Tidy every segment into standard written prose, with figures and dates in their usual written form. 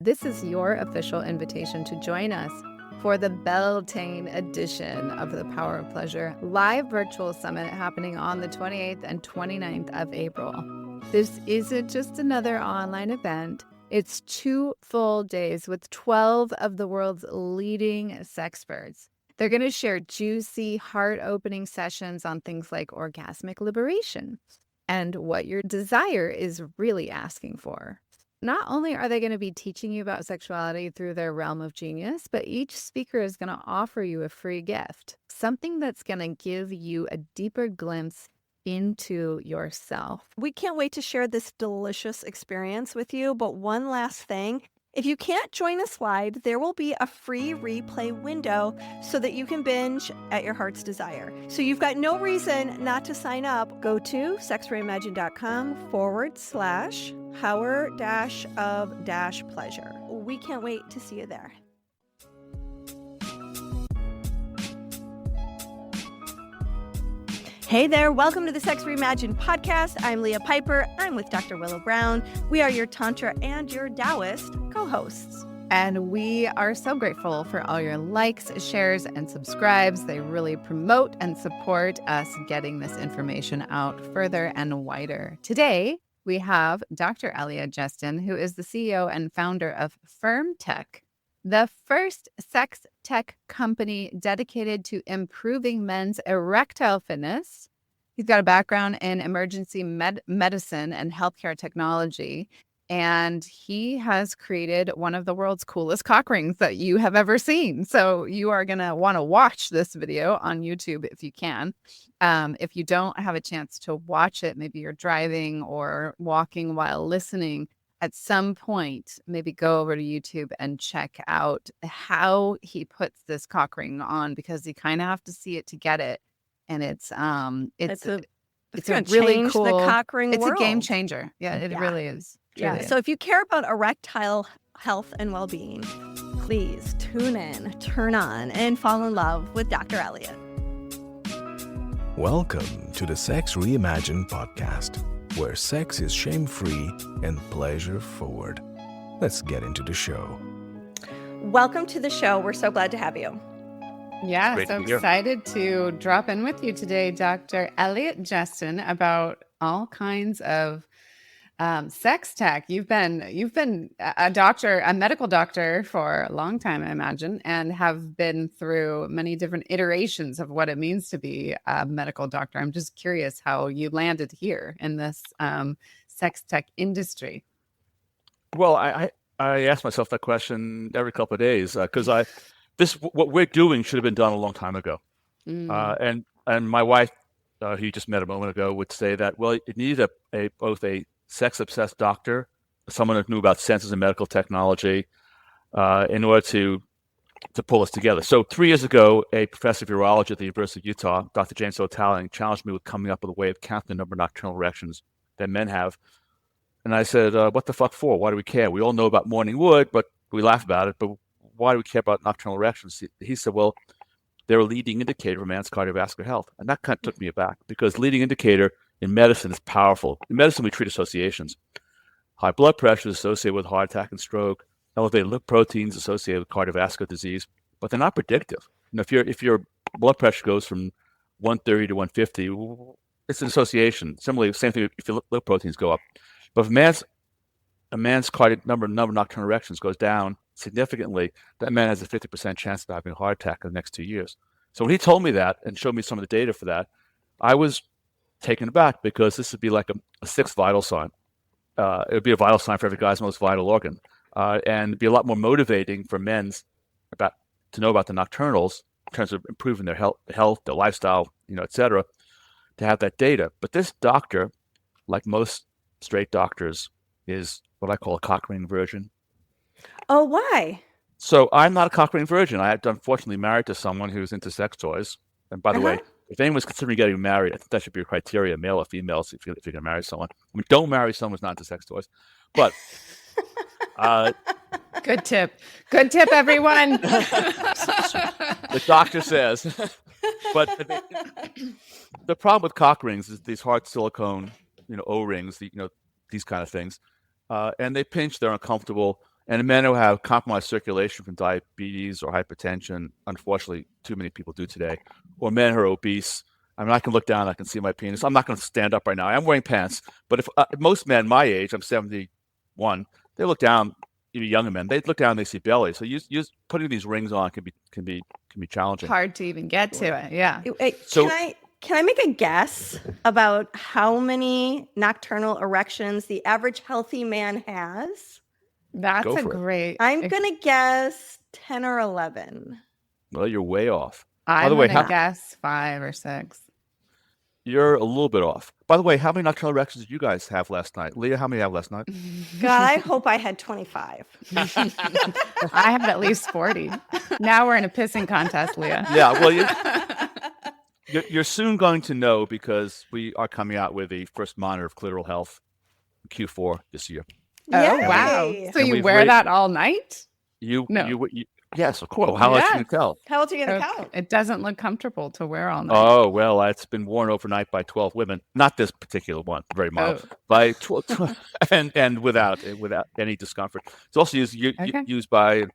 This is your official invitation to join us for the Beltane edition of the Power of Pleasure live virtual summit happening on the 28th and 29th of April. This isn't just another online event. It's 2 full days with 12 of the world's leading sexperts. They're going to share juicy, heart-opening sessions on things like orgasmic liberation and what your desire is really asking for. Not only are they going to be teaching you about sexuality through their realm of genius, but each speaker is going to offer you a free gift, something that's going to give you a deeper glimpse into yourself. We can't wait to share this delicious experience with you. But one last thing, if you can't join us live, there will be a free replay window so that you can binge at your heart's desire. So you've got no reason not to sign up. Go to sexreimagined.com/power-of-pleasure. We can't wait to see you there. Hey there, welcome to the Sex Reimagined podcast. I'm Leah Piper. I'm with Dr. Willow Brown. We are your Tantra and your Taoist co-hosts. And we are so grateful for all your likes, shares, and subscribes. They really promote and support us getting this information out further and wider. Today, we have Dr. Elliot Justin, who is the CEO and founder of FirmTech, the first sex tech company dedicated to improving men's erectile fitness. He's got a background in emergency medicine and healthcare technology, and he has created one of the world's coolest cock rings that you have ever seen. So you are going to want to watch this video on YouTube if you can. If you don't have a chance to watch it, maybe you're driving or walking while listening, at some point, maybe go over to YouTube and check out how he puts this cock ring on, because you kind of have to see it to get it. And it's a really cool, the cock ring it's world. A game changer. Yeah, it really is. Yeah. So if you care about erectile health and well-being, please tune in, turn on, and fall in love with Dr. Elliot. Welcome to the Sex Reimagined podcast, where sex is shame-free and pleasure-forward. Let's get into the show. Welcome to the show. We're so glad to have you. Yeah, so excited to drop in with you today, Dr. Elliot Justin, about all kinds of sex tech. You've been a doctor, a medical doctor for a long time, I imagine, and have been through many different iterations of what it means to be a medical doctor. I'm just curious how you landed here in this sex tech industry. Well, I ask myself that question every couple of days because what we're doing should have been done a long time ago. And my wife, who you just met a moment ago, would say that, well, it needed both a sex-obsessed doctor, someone who knew about sensors and medical technology, in order to pull us together. So 3 years ago, a professor of urology at the University of Utah, Dr. James O'Taling, challenged me with coming up with a way of counting the number of nocturnal erections that men have. And I said, what the fuck for? Why do we care? We all know about morning wood, but we laugh about it. But why do we care about nocturnal erections? He said, well, they're a leading indicator of a man's cardiovascular health. And that kind of took me aback, because leading indicator in medicine is powerful. In medicine, we treat associations. High blood pressure is associated with heart attack and stroke. Elevated lip proteins associated with cardiovascular disease, but they're not predictive. If your blood pressure goes from 130 to 150, it's an association. Similarly, same thing if your lip proteins go up. But if a man's number of nocturnal erections goes down significantly, that man has a 50% chance of having a heart attack in the next 2 years. So when he told me that and showed me some of the data for that, I was taken aback, because this would be like a sixth vital sign. It would be a vital sign for every guy's most vital organ, and it'd be a lot more motivating for men to know about the nocturnals in terms of improving their health, their lifestyle, et cetera, to have that data. But this doctor, like most straight doctors, is what I call a cock ring virgin. Oh, why? So I'm not a cock ring virgin. I am unfortunately married to someone who's into sex toys. And by the way, if anyone's considering getting married, I think that should be a criteria, male or female, if you're going to marry someone. I mean, don't marry someone who's not into sex toys. But good tip, everyone. The doctor says. But the problem with cock rings is these hard silicone, O-rings, these kind of things, and they pinch. They're uncomfortable. And in men who have compromised circulation from diabetes or hypertension, unfortunately, too many people do today, or men who are obese. I mean, I can look down, I can see my penis. I'm not going to stand up right now. I'm wearing pants. But if most men my age, I'm 71, they look down, even younger men, they look down and they see belly. So putting these rings on can be challenging. Hard to even get to it. Yeah. Can I make a guess about how many nocturnal erections the average healthy man has? That's a great. I'm going to guess 10 or 11. Well, you're way off. I'm going to guess 5 or 6. You're a little bit off. By the way, how many nocturnal erections did you guys have last night? Leah, how many have last night? God, I hope I had 25. I have at least 40. Now we're in a pissing contest, Leah. Yeah, well, you're soon going to know because we are coming out with the first monitor of clitoral health Q4 this year. Oh, wow. So you wear that all night? Yes, of course. How else can you tell? How else are you going to count? It doesn't look comfortable to wear all night. Oh, well, it's been worn overnight by 12 women. Not this particular one, very mild. By 12, and without any discomfort. It's also used by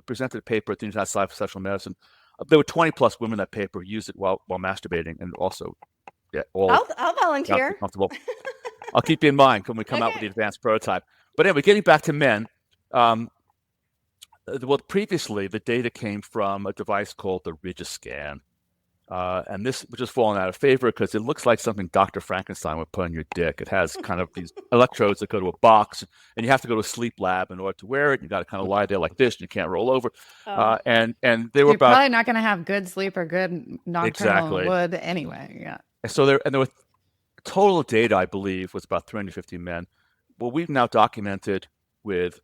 presented a paper at the International Society for Sexual Medicine. There were 20 plus women that paper used it while masturbating, and also, I'll volunteer. Comfortable. I'll keep you in mind when we come out with the advanced prototype. But anyway, getting back to men. Well, previously, the data came from a device called the Rigiscan. And this was just fallen out of favor because it looks like something Dr. Frankenstein would put on your dick. It has kind of these electrodes that go to a box, and you have to go to a sleep lab in order to wear it. You got to kind of lie there like this, and you can't roll over. And they were probably not going to have good sleep or good nocturnal wood anyway. Yeah. And so there were total data, I believe, was about 350 men. Well, we've now documented with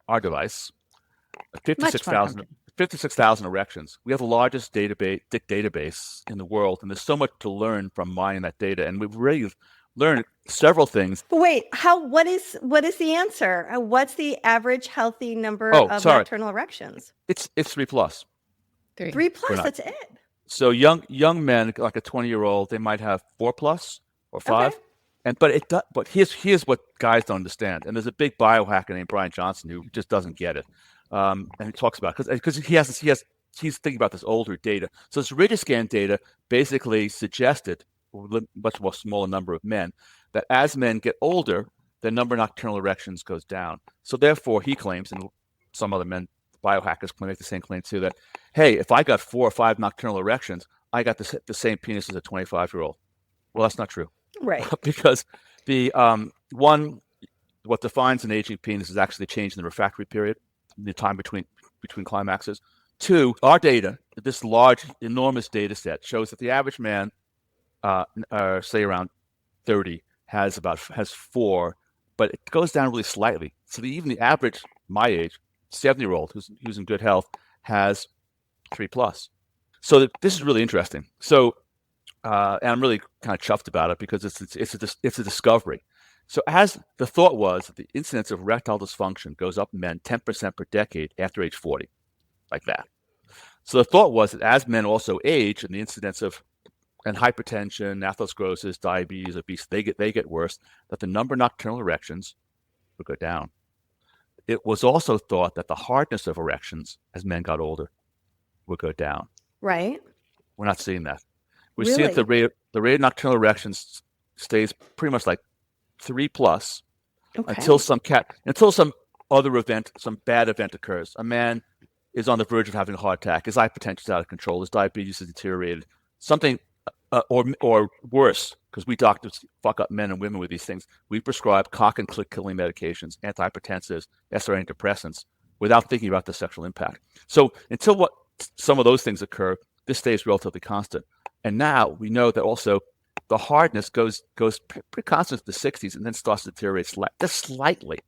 our device 56,000 erections. We have the largest database in the world, and there's so much to learn from mining that data. And we've really learned several things. But wait, what is the answer? What's the average healthy number of nocturnal erections? It's 3 plus. 3 plus. That's it. So young men, like a 20-year-old, they might have 4 plus or 5. Okay. But here's what guys don't understand. And there's a big biohacker named Brian Johnson who just doesn't get it. And he talks about because he's thinking about this older data. So this Rigiscan data basically suggested a much more smaller number of men that as men get older, the number of nocturnal erections goes down. So therefore, he claims, and some other men, biohackers, make the same claim too, that hey, if I got 4 or 5 nocturnal erections, I got the same penis as a 25-year-old. Well, that's not true, right? Because the what defines an aging penis is actually the change in the refractory period, the time between climaxes. 2, our data, this large, enormous data set shows that the average man, say around 30, has 4, but it goes down really slightly. So even the average, my age, 70-year-old who's in good health, has 3 plus. So this is really interesting. So, and I'm really kind of chuffed about it because it's a discovery. So as the thought was that the incidence of erectile dysfunction goes up in men 10% per decade after age 40, like that. So the thought was that as men also age and the incidence of hypertension, atherosclerosis, diabetes, obesity, they get worse, that the number of nocturnal erections would go down. It was also thought that the hardness of erections as men got older would go down. Right. We're not seeing that. We see that the rate of nocturnal erections stays pretty much like 3 plus until some other event, some bad event occurs. A man is on the verge of having a heart attack. His hypertension is out of control. His diabetes is deteriorated. Something, or worse, because we doctors fuck up men and women with these things. We prescribe cock and clit killing medications, antihypertensives, SRM depressants, without thinking about the sexual impact. So until some of those things occur, this stays relatively constant. And now we know that also the hardness goes pretty constant to the 60s and then starts to deteriorate just slightly.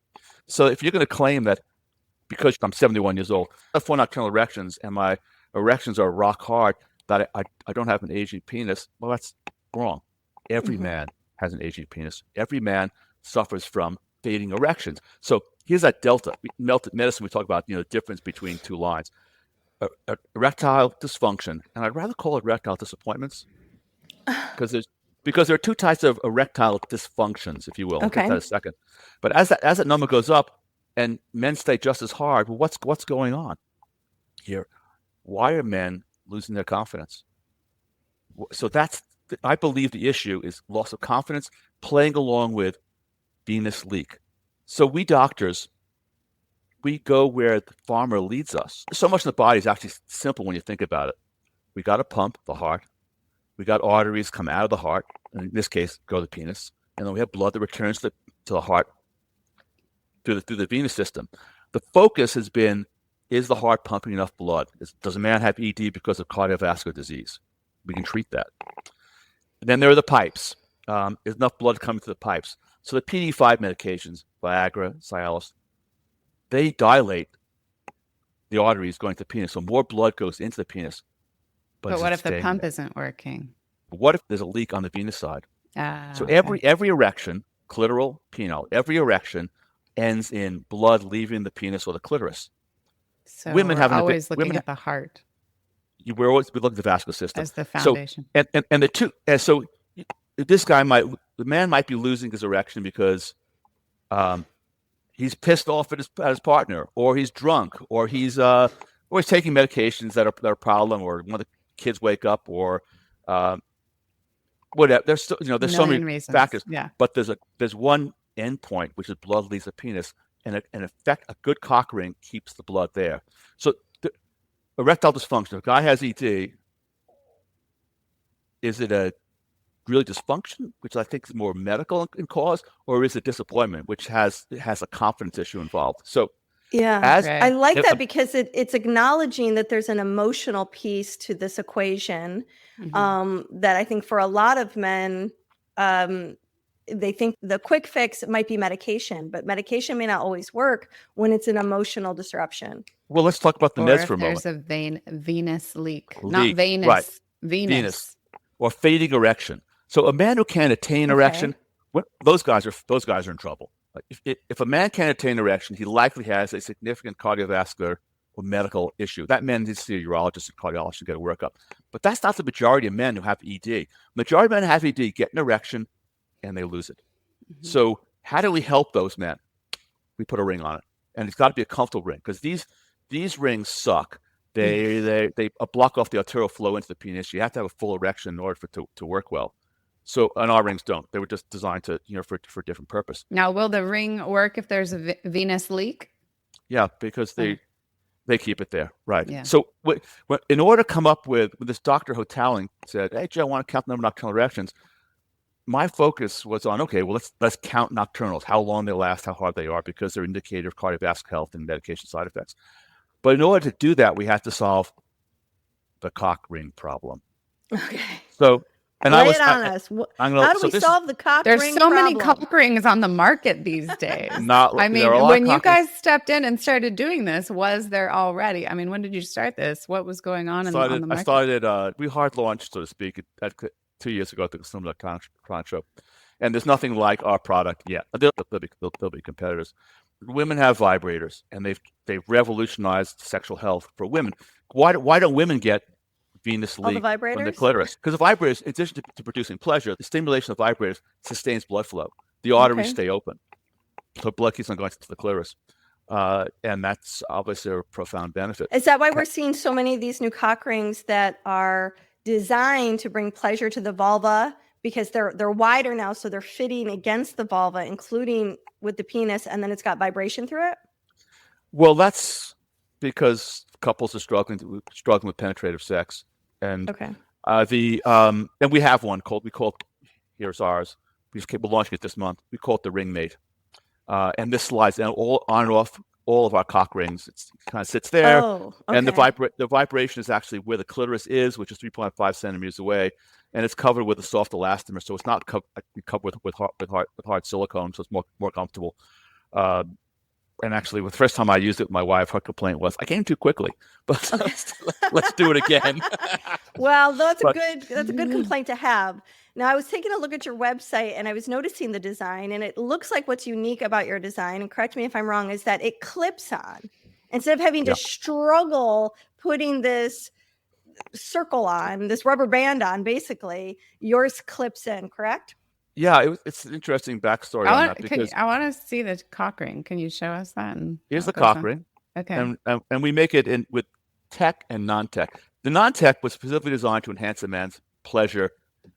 So if you're going to claim that because I'm 71 years old, I have 4 nocturnal erections and my erections are rock hard, that I don't have an aging penis, well, that's wrong. Every man has an aging penis. Every man suffers from fading erections. So here's that delta. Medicine, we talk about the difference between 2 lines. Erectile dysfunction, and I'd rather call it erectile disappointments, because there are 2 types of erectile dysfunctions, if you will. I'll get that in a second. But as that number goes up, and men stay just as hard. Well, what's going on here? Why are men losing their confidence? So I believe the issue is loss of confidence playing along with venous leak. So we doctors, we go where the farmer leads us. So much in the body is actually simple when you think about it. We got a pump, the heart. We got arteries come out of the heart, and in this case, go to the penis. And then we have blood that returns to the heart through the venous system. The focus has been, is the heart pumping enough blood? Does a man have ED because of cardiovascular disease? We can treat that. And then there are the pipes. Is enough blood coming to the pipes? So the PDE5 medications, Viagra, Cialis, they dilate the arteries going to the penis. So more blood goes into the penis. But what if the pump isn't working? What if there's a leak on the venous side? So Okay. every erection, clitoral, penile, every erection ends in blood leaving the penis or the clitoris. So Women we're have always looking at the heart we look at the vascular system as the foundation. So, and the two, so the man might be losing his erection because he's pissed off at his partner, or he's drunk, or he's taking medications that are a problem, or one of the kids wake up, or whatever. There's so many reasons. factors. Yeah. But there's one endpoint, which is blood leaves the penis, and in effect, a good cock ring keeps the blood there. So erectile dysfunction. If a guy has ED, is it a really dysfunction, which I think is more medical in cause, or is it disappointment, which has a confidence issue involved? So Yeah, Right. I like that because it's acknowledging that there's an emotional piece to this equation that I think for a lot of men, they think the quick fix might be medication, but medication may not always work when it's an emotional disruption. Well, let's talk about the Or meds if for a moment. there's a venous leak. Leak, Not venous, right. venous. Or fading erection. So a man who can't attain erection, those guys are in trouble. If a man can't attain erection, he likely has a significant cardiovascular or medical issue. That man needs to see a urologist and cardiologist to get a workup. But that's not the majority of men who have ED. Majority of men who have ED get an erection and they lose it. Mm-hmm. So how do we help those men? We put a ring on it, and it's got to be a comfortable ring, because these rings suck. They block off the arterial flow into the penis. You have to have a full erection in order for it to work well. So, and our rings don't. They were just designed to, for a different purpose. Now, will the ring work if there's a venous leak? Yeah, because they keep it there, right? Yeah. So, in order to come up with this Dr. Hotaling said, "Hey, Joe, I want to count the number of nocturnal erections." My focus was on, okay, well, let's count nocturnals, how long they last, how hard they are, because they're an indicator of cardiovascular health and medication side effects. But in order to do that, we have to solve the cock ring problem. Okay. So, and Lay it on us. How do we solve the cock ring problem? There's so many cock rings on the market these days. I mean, when you guys stepped in and started doing this, was there already? I mean, when did you start this? What was going on on the market? I started, we hard launched, so to speak, 2 years ago at the Consumer Electronics Show. And there's nothing like our product yet. There'll be competitors. Women have vibrators, and they've revolutionized sexual health for women. Why don't women get venous leak from the clitoris? Because the vibrators, in addition to producing pleasure, the stimulation of vibrators sustains blood flow. The arteries stay open, so blood keeps on going to the clitoris, and that's obviously a profound benefit. Is that why we're seeing so many of these new cock rings that are designed to bring pleasure to the vulva? Because they're wider now, so they're fitting against the vulva, including with the penis, and then it's got vibration through it? Well, that's because couples are struggling with penetrative sex, and and we have one we call it, here's ours. We're launching it this month. We call it the Ring Mate, and this slides on and off all of our cock rings. It kind of sits there, and the vibration is actually where the clitoris is, which is 3.5 centimeters away. And it's covered with a soft elastomer, so it's not covered with hard silicone, so it's more comfortable. And actually, the first time I used it with my wife, her complaint was, "I came too quickly." But let's do it again. Well, that's a good complaint to have. Now, I was taking a look at your website, and I was noticing the design, and it looks like what's unique about your design, and correct me if I'm wrong, is that it clips on instead of having to struggle putting this circle on, this rubber band on. Basically, yours clips in, correct? Yeah, it's an interesting backstory on that because I want to see the cock ring. Can you show us that? And here's how the it goes cock on? ring, Okay. and we make it in with tech and non-tech. The non-tech was specifically designed to enhance a man's pleasure,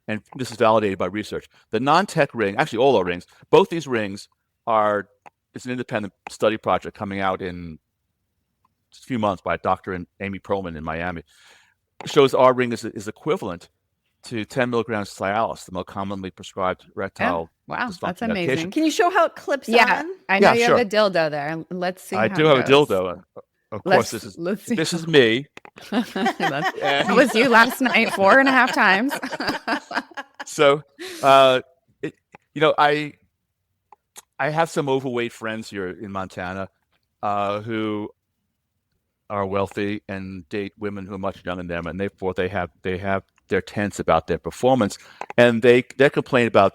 and this is validated by research. The non-tech ring, actually all our rings, both these rings it's an independent study project coming out in a few months by Dr. Amy Perlman in Miami. It shows our ring is equivalent to 10 milligrams Cialis, the most commonly prescribed erectile Wow, dysfunction that's medication. amazing. Can you show how it clips Yeah, on? I know Yeah, you sure. have a dildo there. Let's see. I how do it have a goes. dildo. Of course, Let's see. this is me. That was you last night 4.5 times. So, I have some overweight friends here in Montana who are wealthy and date women who are much younger than them, and therefore they have their tense about their performance, and their complaint about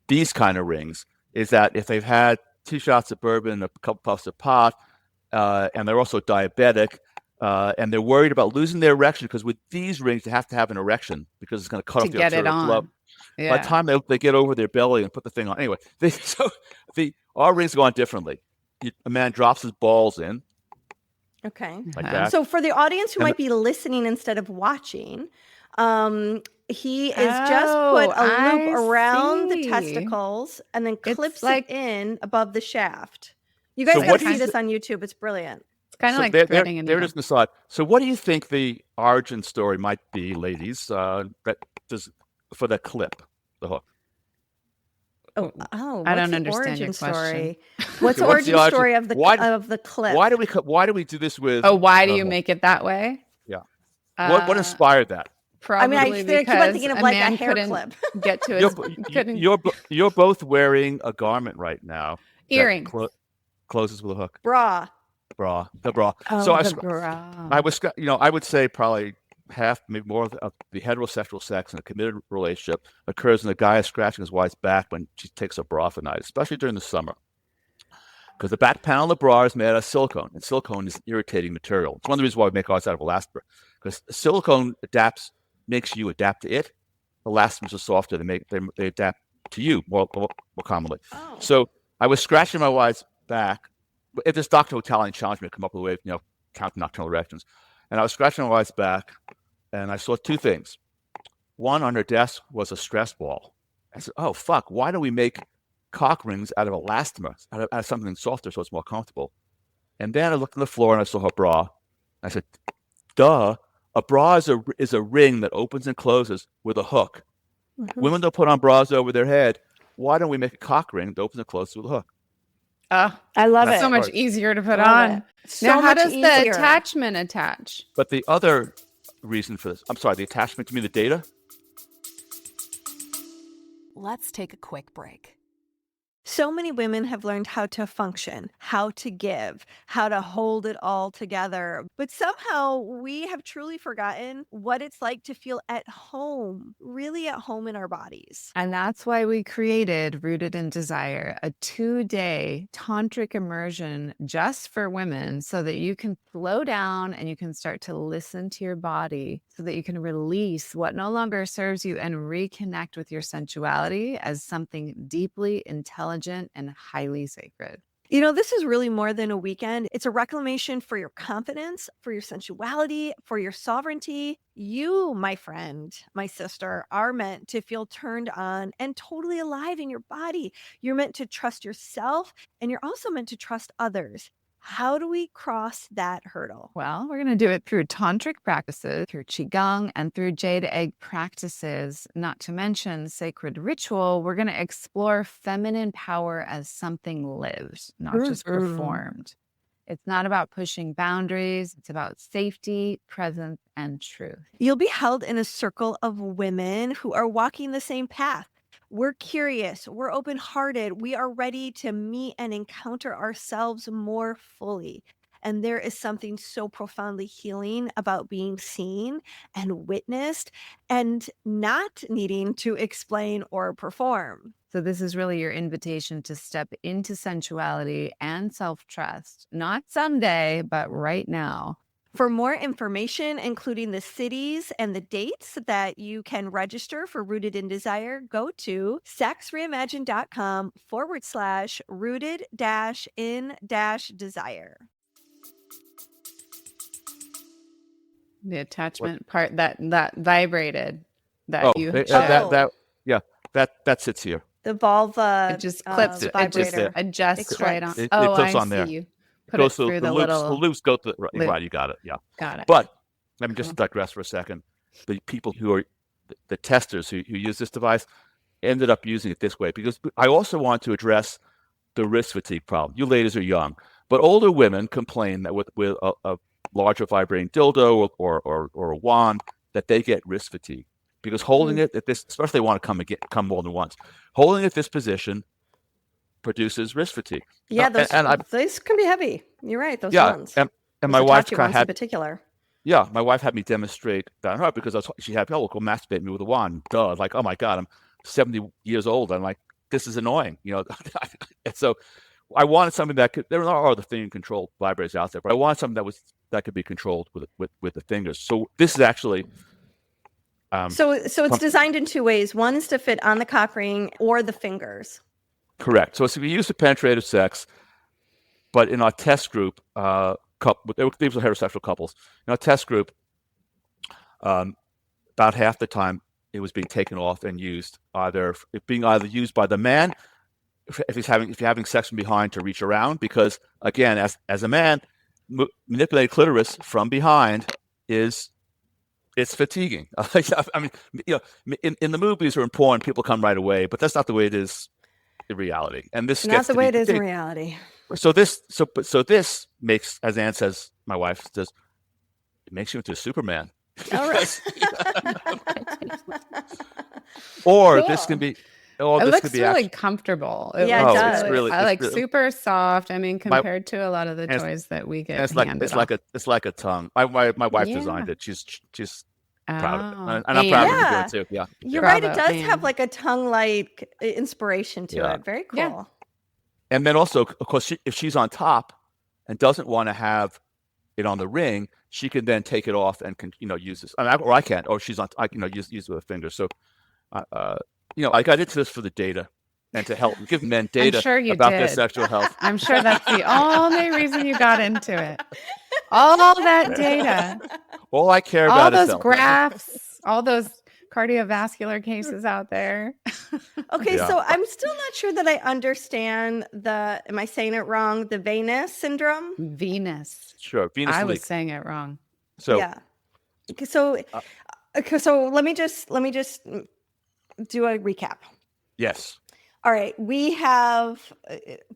these kind of rings is that if they've had 2 shots of bourbon, a couple puffs of pot, and they're also diabetic, and they're worried about losing their erection because with these rings they have to have an erection because it's going to cut off the get it arterial flow. on. Yeah. By the time they get over their belly and put the thing on, anyway, our rings go on differently. A man drops his balls in Okay. like that. So for the audience who And might be listening instead of watching, he is just put a loop I around the see. testicles and then It's clips like- it in above the shaft. You guys So got what to do see you this on YouTube. It's brilliant. It's kind of So like there threading a it is needle. on the side. So what do you think the origin story might be, ladies, for the clip, the hook? Oh, I don't what's the understand origin your question. story? What's the So what's the origin origin- story of the why- of the clip? Why do we do this with? Oh, why do you hook? make it that way? Yeah. What Uh, inspired that? Probably I keep on because thinking of a like a man hair couldn't clip. get to his You're both wearing a garment right now. that earrings. Closes with a hook. Bra. The bra. Oh, So the bra. I would say probably half, maybe more of the heterosexual sex in a committed relationship occurs when the guy is scratching his wife's back when she takes a bra off at night, especially during the summer. Because the back panel of the bra is made out of silicone, and silicone is an irritating material. It's one of the reasons why we make ours out of elastomer, because silicone makes you adapt to it. Elastomers are softer; they adapt to you more commonly. Oh. So I was scratching my wife's back. If this doctor Italian challenged me to come up with a way of counting nocturnal erections, and I was scratching my wife's back, and I saw 2 things. One, on her desk was a stress ball. I said, "Oh fuck! Why don't we make cock rings out of elastomers, out of something softer, so it's more comfortable?" And then I looked on the floor and I saw her bra. I said, "Duh! A bra is a ring that opens and closes with a hook. Mhm. Women don't put on bras over their head. Why don't we make a cock ring that opens and closes with a hook?" I love That's it. So much right. easier to put Love on. it. So Now, how much does the easier. attachment attach? But the other reason for this, I'm sorry, the attachment to me, the data. Let's take a quick break. So many women have learned how to function, how to give, how to hold it all together. But somehow we have truly forgotten what it's like to feel at home, really at home in our bodies. And that's why we created Rooted in Desire, a 2-day tantric immersion just for women so that you can slow down and you can start to listen to your body so that you can release what no longer serves you and reconnect with your sensuality as something deeply intelligent and highly sacred. You know, this is really more than a weekend. It's a reclamation for your confidence, for your sensuality, for your sovereignty. You, my friend, my sister, are meant to feel turned on and totally alive in your body. You're meant to trust yourself, and you're also meant to trust others. How do we cross that hurdle? Well, we're going to do it through tantric practices, through qigong, and through jade egg practices, not to mention sacred ritual. We're going to explore feminine power as something lived, not just performed. It's not about pushing boundaries. It's about safety, presence, and truth. You'll be held in a circle of women who are walking the same path. We're curious, we're open-hearted, we are ready to meet and encounter ourselves more fully. And there is something so profoundly healing about being seen and witnessed and not needing to explain or perform. So this is really your invitation to step into sensuality and self-trust, not someday, but right now. For more information, including the cities and the dates that you can register for Rooted in Desire, go to sexreimagined.com/rooted-in-desire. The attachment part that vibrated that you showed. that sits here. The vulva It just clips. It vibrator. just adjusts right on. It Oh, clips I on there. see. You It put goes it through through the the loops. little The loops go through. loop. Right, you got it. Yeah. Got it. But let me just digress for a second. The people who are the testers who use this device ended up using it this way because I also want to address the wrist fatigue problem. You ladies are young, but older women complain that with a larger vibrating dildo or a wand that they get wrist fatigue because holding it at this, especially they want to come more than once, holding it this position produces wrist fatigue. Yeah, those can be heavy. You're right. Those ones. And my wife ones in particular. Yeah, my wife had me demonstrate that on her because she had go masturbate me with a wand. Duh, like, oh my God, I'm 70 years old. I'm like, this is annoying, And so I wanted something that could. There are other thing controlled vibrators out there, but I wanted something that could be controlled with the fingers. So this is actually. So it's designed in two ways. One is to fit on the cock ring or the fingers. Correct. So it's to be used for penetrative sex, but in our test group, these were heterosexual couples. In our test group, about half the time it was being taken off and used, either used by the man if you're having sex from behind to reach around, because again, as a man, manipulating clitoris from behind it's fatiguing. I mean, in the movies or in porn, people come right away, but that's not the way it is in reality. And this not the way it is in reality. So this makes, as Ann says, my wife says, it makes you into a Superman. All right. Or Cool. this can be. It looks really comfortable. It does. It's really super soft. I mean, compared to a lot of the toys that we get it's handed like a tongue. My wife designed it. She's proud of it, and I'm proud of her to do it too. Yeah, you're right. It does have like a tongue-like inspiration to it. Very cool. Yeah. And then also, of course, if she's on top and doesn't want to have it on the ring, she can then take it off and use this. Or I can't. Or she's on. Use it with a finger. So, I got into this for the data and to help give men data about their sexual health. I'm sure that's the only reason you got into it. All that data. All I care about is all those graphs, all those cardiovascular cases out there. Okay, so I'm still not sure that I understand am I saying it wrong? The Venus syndrome? Venus. Sure, Venus I leak. was saying it wrong. So yeah. So let me just do a recap. Yes. All right, we have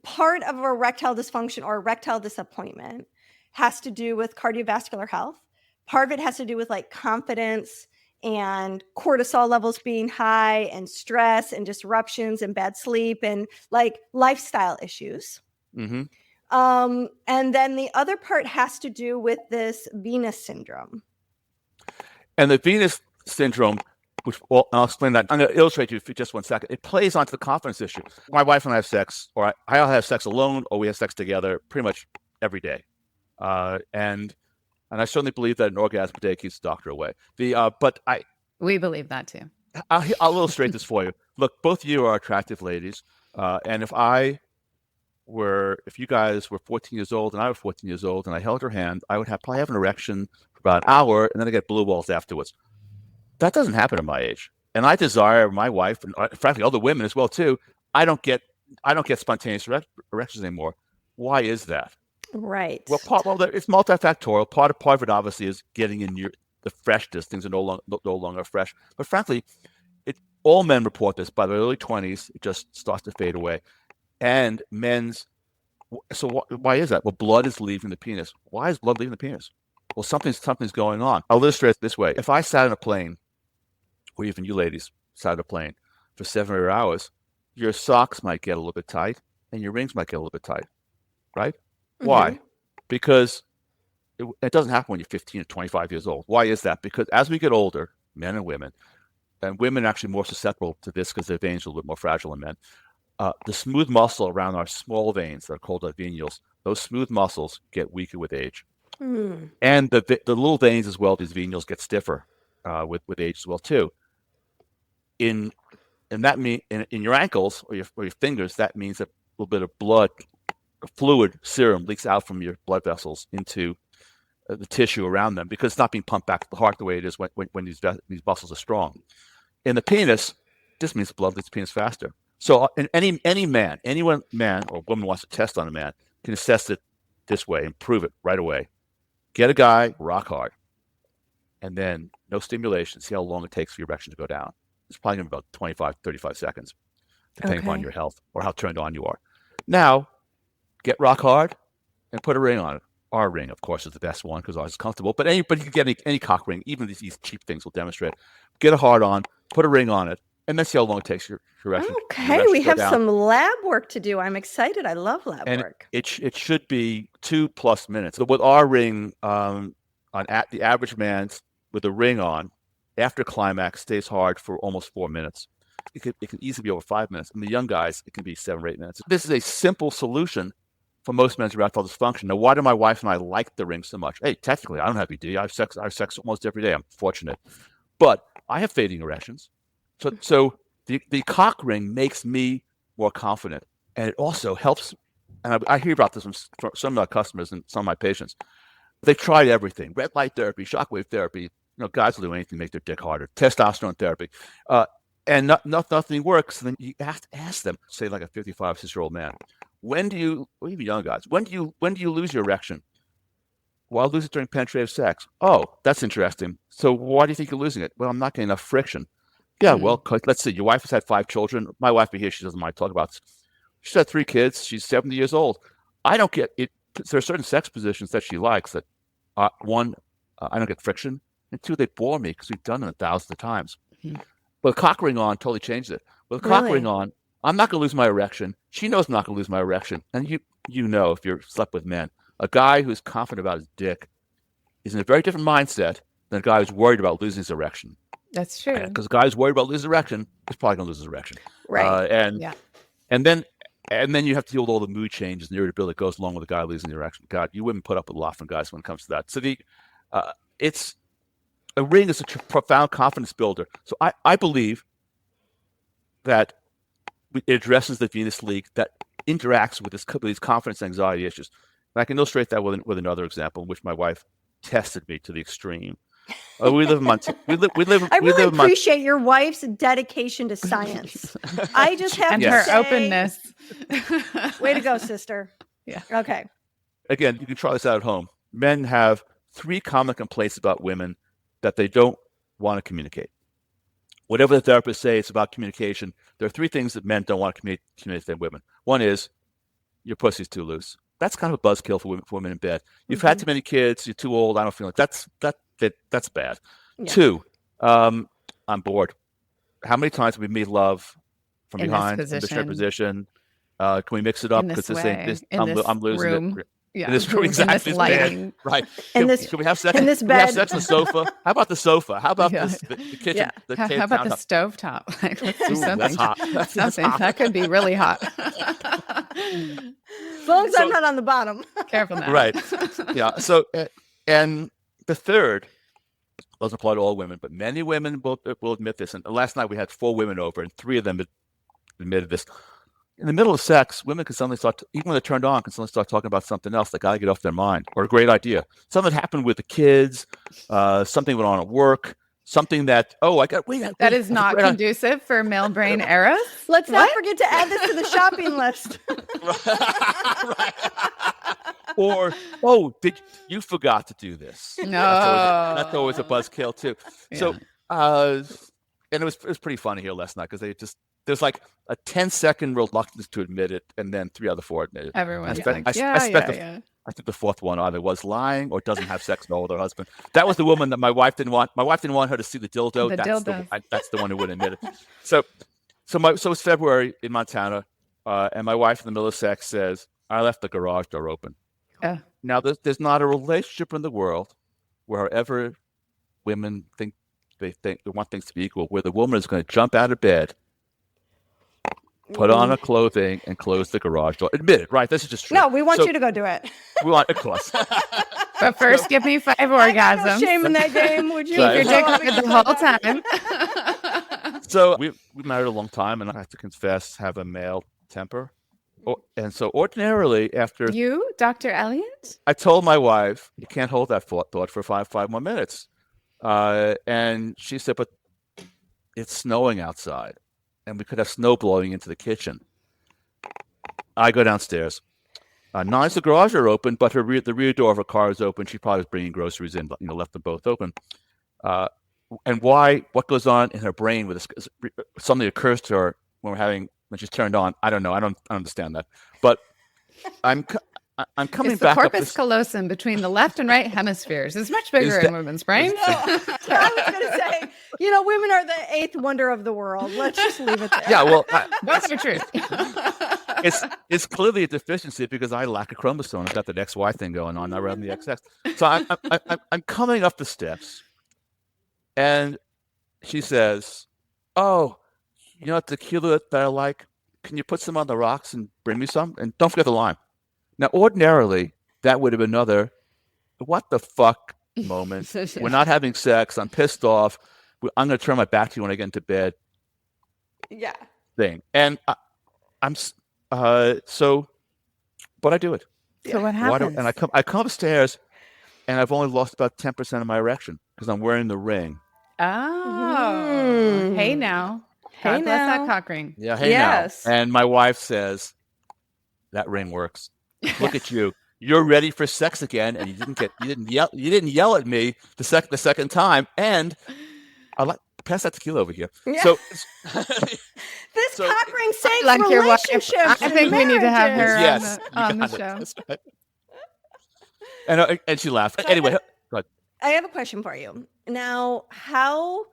part of erectile dysfunction or erectile disappointment has to do with cardiovascular health. Part of it has to do with like confidence and cortisol levels being high and stress and disruptions and bad sleep and like lifestyle issues. Mm-hmm. And then the other part has to do with this Venus syndrome. And the Venus syndrome, I'll explain that. I'm going to illustrate to you for just 1 second. It plays onto the confidence issue. My wife and I have sex, or I'll have sex alone, or we have sex together pretty much every day. And I certainly believe that an orgasm a day keeps the doctor away. We believe that too. I'll illustrate this for you. Look, both of you are attractive ladies, and if you guys were 14 years old and I was 14 years old, and I held her hand, I would probably have an erection for about an hour, and then I get blue balls afterwards. That doesn't happen at my age, and I desire my wife, and frankly, other women as well too. I don't get spontaneous erections anymore. Why is that? Right. Well, it's multifactorial. Part of it obviously is getting in the freshness. Things are no longer fresh. But frankly, all men report this. By the early 20s, it just starts to fade away. And so why is that? Well, blood is leaving the penis. Why is blood leaving the penis? Well, something's going on. I'll illustrate it this way. If I sat on a plane, or even you ladies sat on a plane for 7 or 8 hours, your socks might get a little bit tight and your rings might get a little bit tight, right? Mm-hmm. Why? Because it doesn't happen when you're 15 or 25 years old. Why is that? Because as we get older, men and women are actually more susceptible to this because their veins are a little bit more fragile than men. The smooth muscle around our small veins that are called our venules, those smooth muscles get weaker with age. And the little veins as well, these venules get stiffer with age as well too. In your ankles or your fingers, that means that a little bit of blood, fluid, serum leaks out from your blood vessels into the tissue around them because it's not being pumped back to the heart the way it is when these muscles are strong. In the penis, this means the blood leaves the penis faster. So any man or woman wants to test on a man can assess it this way and prove it right away. Get a guy, rock hard, and then no stimulation. See how long it takes for your erection to go down. It's probably going to be about 25, 35 seconds, depending upon your health or how turned on you are. Now, get rock hard and put a ring on it. Our ring, of course, is the best one because ours is comfortable. But you can get any cock ring. Even these cheap things will demonstrate. Get a hard on, put a ring on it, and then see how long it takes your erection. Okay, we have some lab work to do. I'm excited. I love lab work. It should be 2+ minutes. So with our ring, the average man with a ring on, after climax, stays hard for almost 4 minutes. It can easily be over 5 minutes. And the young guys, it can be 7 or 8 minutes. This is a simple solution for most men's erectile dysfunction. Now, why do my wife and I like the ring so much? Hey, technically, I don't have ED. I have sex almost every day. I'm fortunate. But I have fading erections. So the cock ring makes me more confident. And it also helps, and I hear about this from some of our customers and some of my patients. They've tried everything. Red light therapy, shockwave therapy. Guys will do anything to make their dick harder. Testosterone therapy. And nothing works. And then you have to ask them, say like a 55, 6-year-old man, or even young guys, when do you lose your erection? Well, I lose it during penetrative sex. Oh, that's interesting. So why do you think you're losing it? Well, I'm not getting enough friction. Yeah, well, let's see. Your wife has had 5 children. My wife here, she doesn't mind talking about this. She's had 3 kids. She's 70 years old. I don't get it. There are certain sex positions that she likes that, one, I don't get friction. And 2, they bore me because we've done it thousands of times. But a cock ring on totally changed it. With a cock ring on, I'm not going to lose my erection. She knows I'm not going to lose my erection. And you know, if you're slept with men, a guy who's confident about his dick is in a very different mindset than a guy who's worried about losing his erection. That's true. Because a guy who's worried about losing his erection is probably going to lose his erection. Right. And then you have to deal with all the mood changes and irritability that goes along with a guy losing the erection. God, you wouldn't put up with a lot from guys when it comes to that. So a ring is a profound confidence builder. So I believe that it addresses the venous leak that interacts with these confidence anxiety issues. And I can illustrate that with another example in which my wife tested me to the extreme. We live in Montana. I really appreciate your wife's dedication to science. I just have to her say, openness. Way to go, sister. Yeah. Okay. Again, you can try this out at home. Men have 3 common complaints about women that they don't want to communicate. Whatever the therapists say, it's about communication. There are 3 things that men don't want to communicate to women. One is, your pussy's too loose. That's kind of a buzzkill for women in bed. You've had too many kids. You're too old. I don't feel like that's bad. Yeah. 2, I'm bored. How many times have we made love from behind in this position? Can we mix it up? Because I'm losing room. it. Yeah. In this room, exactly. In this lighting. Right. Can we have sex? In this bed. Can we have sex on the sofa? How about the sofa? How about the kitchen? Yeah. How about the stovetop? Like, let's do something. That's hot. Something that could be really hot. As long as I'm not on the bottom. Careful now. Right. Yeah. So, and the third doesn't apply to all women, but many women will admit this. And last night we had 4 women over, and 3 of them admitted this. In the middle of sex, women can suddenly start, even when they're turned on, can suddenly start talking about something else that got to get off their mind, or a great idea. Something happened with the kids, something went on at work, something that, that is not conducive for male brain eras. Let's not forget to add this to the shopping list. Right. Or, you forgot to do this. No. That's always a buzzkill too. Yeah. So, and it was pretty funny here last night because there's like a 10-second reluctance to admit it, and then 3 out of 4 admit it. Everyone's I think the 4th one either was lying or doesn't have sex at all with her husband. That was the woman that my wife didn't want. My wife didn't want her to see the dildo. That's the one who wouldn't admit it. So it's February in Montana, and my wife in the middle of sex says, "I left the garage door open." Now there's not a relationship in the world wherever women think they want things to be equal, where the woman is going to jump out of bed, put on her clothing, and close the garage door. Admit it, right? This is just true. No, we want you to go do it. We want, of course. But first, give me 5 I got no orgasms. shame in that game. Would you? Keep your dick Oh, good the whole time. So we married a long time, and I have to confess, have a male temper. And so ordinarily after You, Dr. Elliot? I told my wife, you can't hold that thought for five more minutes. And she said, but it's snowing outside and we could have snow blowing into the kitchen. I go downstairs. Nice, the garage are open, but the rear door of her car is open. She probably was bringing groceries in, but left them both open. And what goes on in her brain with this, something occurs to her when she's turned on. I don't know. I don't understand that. But I'm coming It's the back up corpus this. callosum between the left and right hemispheres. It's much bigger in women's brains. I was going to say, women are the 8th wonder of the world. Let's just leave it there. Yeah, well, Both are true. it's clearly a deficiency because I lack a chromosome. I've got the XY thing going on, not rather than the XX. So I'm coming up the steps, and she says, "Oh, that tequila that I like? Can you put some on the rocks and bring me some? And don't forget the lime." Now, ordinarily, that would have been another "what the fuck" moment. We're not having sex. I'm pissed off. I'm going to turn my back to you when I get into bed. Yeah. Thing. And I'm but I do it. So what happens? And I come upstairs, and I've only lost about 10% of my erection because I'm wearing the ring. Oh. Hey now. God bless that cock ring. Yeah, hey now. And my wife says, that ring works. Look at you. You're ready for sex again, and you didn't yell at me the second time. And I like pass that tequila over here. Yeah. So this cock ring saves Like your wife. relationships. I think we need to have her yes, on the you got it. show. That's right. And she laughed. Anyway, go ahead. I have a question for you. Now, how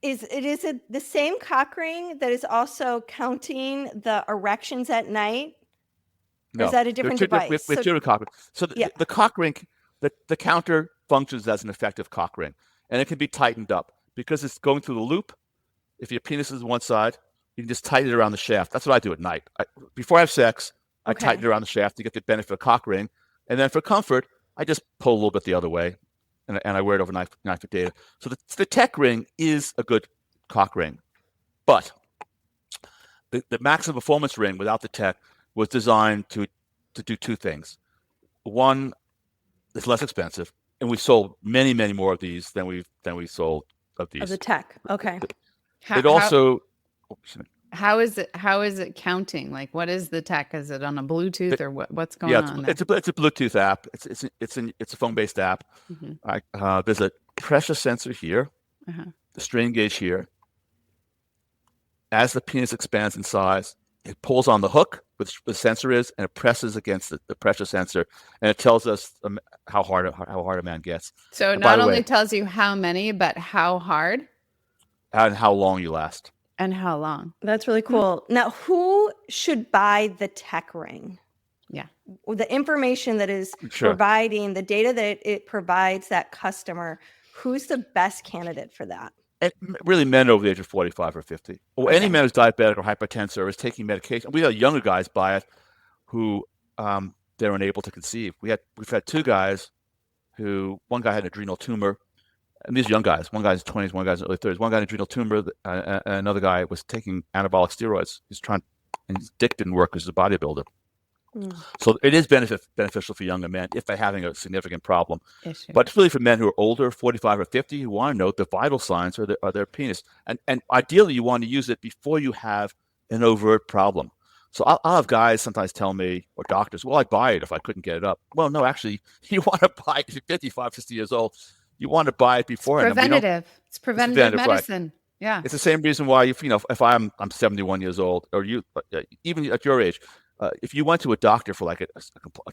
is it the same cock ring that is also counting the erections at night? Or No, is that a different device? We have two cock rings. So the cock ring, the counter functions as an effective cock ring, and it can be tightened up because it's going through the loop. If your penis is one side, you can just tighten it around the shaft. That's what I do at night. Before I have sex, I tighten it around the shaft to get the benefit of cock ring, and then for comfort, I just pull a little bit the other way, and I wear it overnight for data. So the tech ring is a good cock ring, but the maximum performance ring without the tech was designed to do two things. One, it's less expensive, and we sold many more of these than we sold of these. Of the tech, okay. How is it counting? Like, what is the tech? Is it on a Bluetooth or what's going on? Yeah, it's a Bluetooth app. It's a phone-based app. Mm-hmm. There's a pressure sensor here, the strain gauge here. As the penis expands in size, it pulls on the hook, which the sensor is, and it presses against the pressure sensor, and it tells us how hard a man gets. So it not only tells you how many, but how hard and how long you last. And how long. That's really cool. Now, who should buy the tech ring? Yeah. The information that is providing, the data that it provides that customer, who's the best candidate for that? And really men over the age of 45 or 50. Or any man who's diabetic or hypertensive or is taking medication. We have younger guys buy it who they're unable to conceive. We've had two guys who, one guy had an adrenal tumor. And these young guys, one guy's in his 20s, one guy's in his early 30s. One guy had an adrenal tumor, and another guy was taking anabolic steroids. And his dick didn't work because he's a bodybuilder. So it is beneficial for younger men if they're having a significant problem. But it's really for men who are older, 45 or 50, who want to know the vital signs are their penis. And ideally, you want to use it before you have an overt problem. So I'll have guys sometimes tell me, or doctors, well, I'd buy it if I couldn't get it up. Well, no, actually, you want to buy it if you're 55, 60 years old. You want to buy it before. It's preventative medicine. Right. Yeah. It's the same reason why if I'm 71 years old, or you, even at your age, if you went to a doctor for like a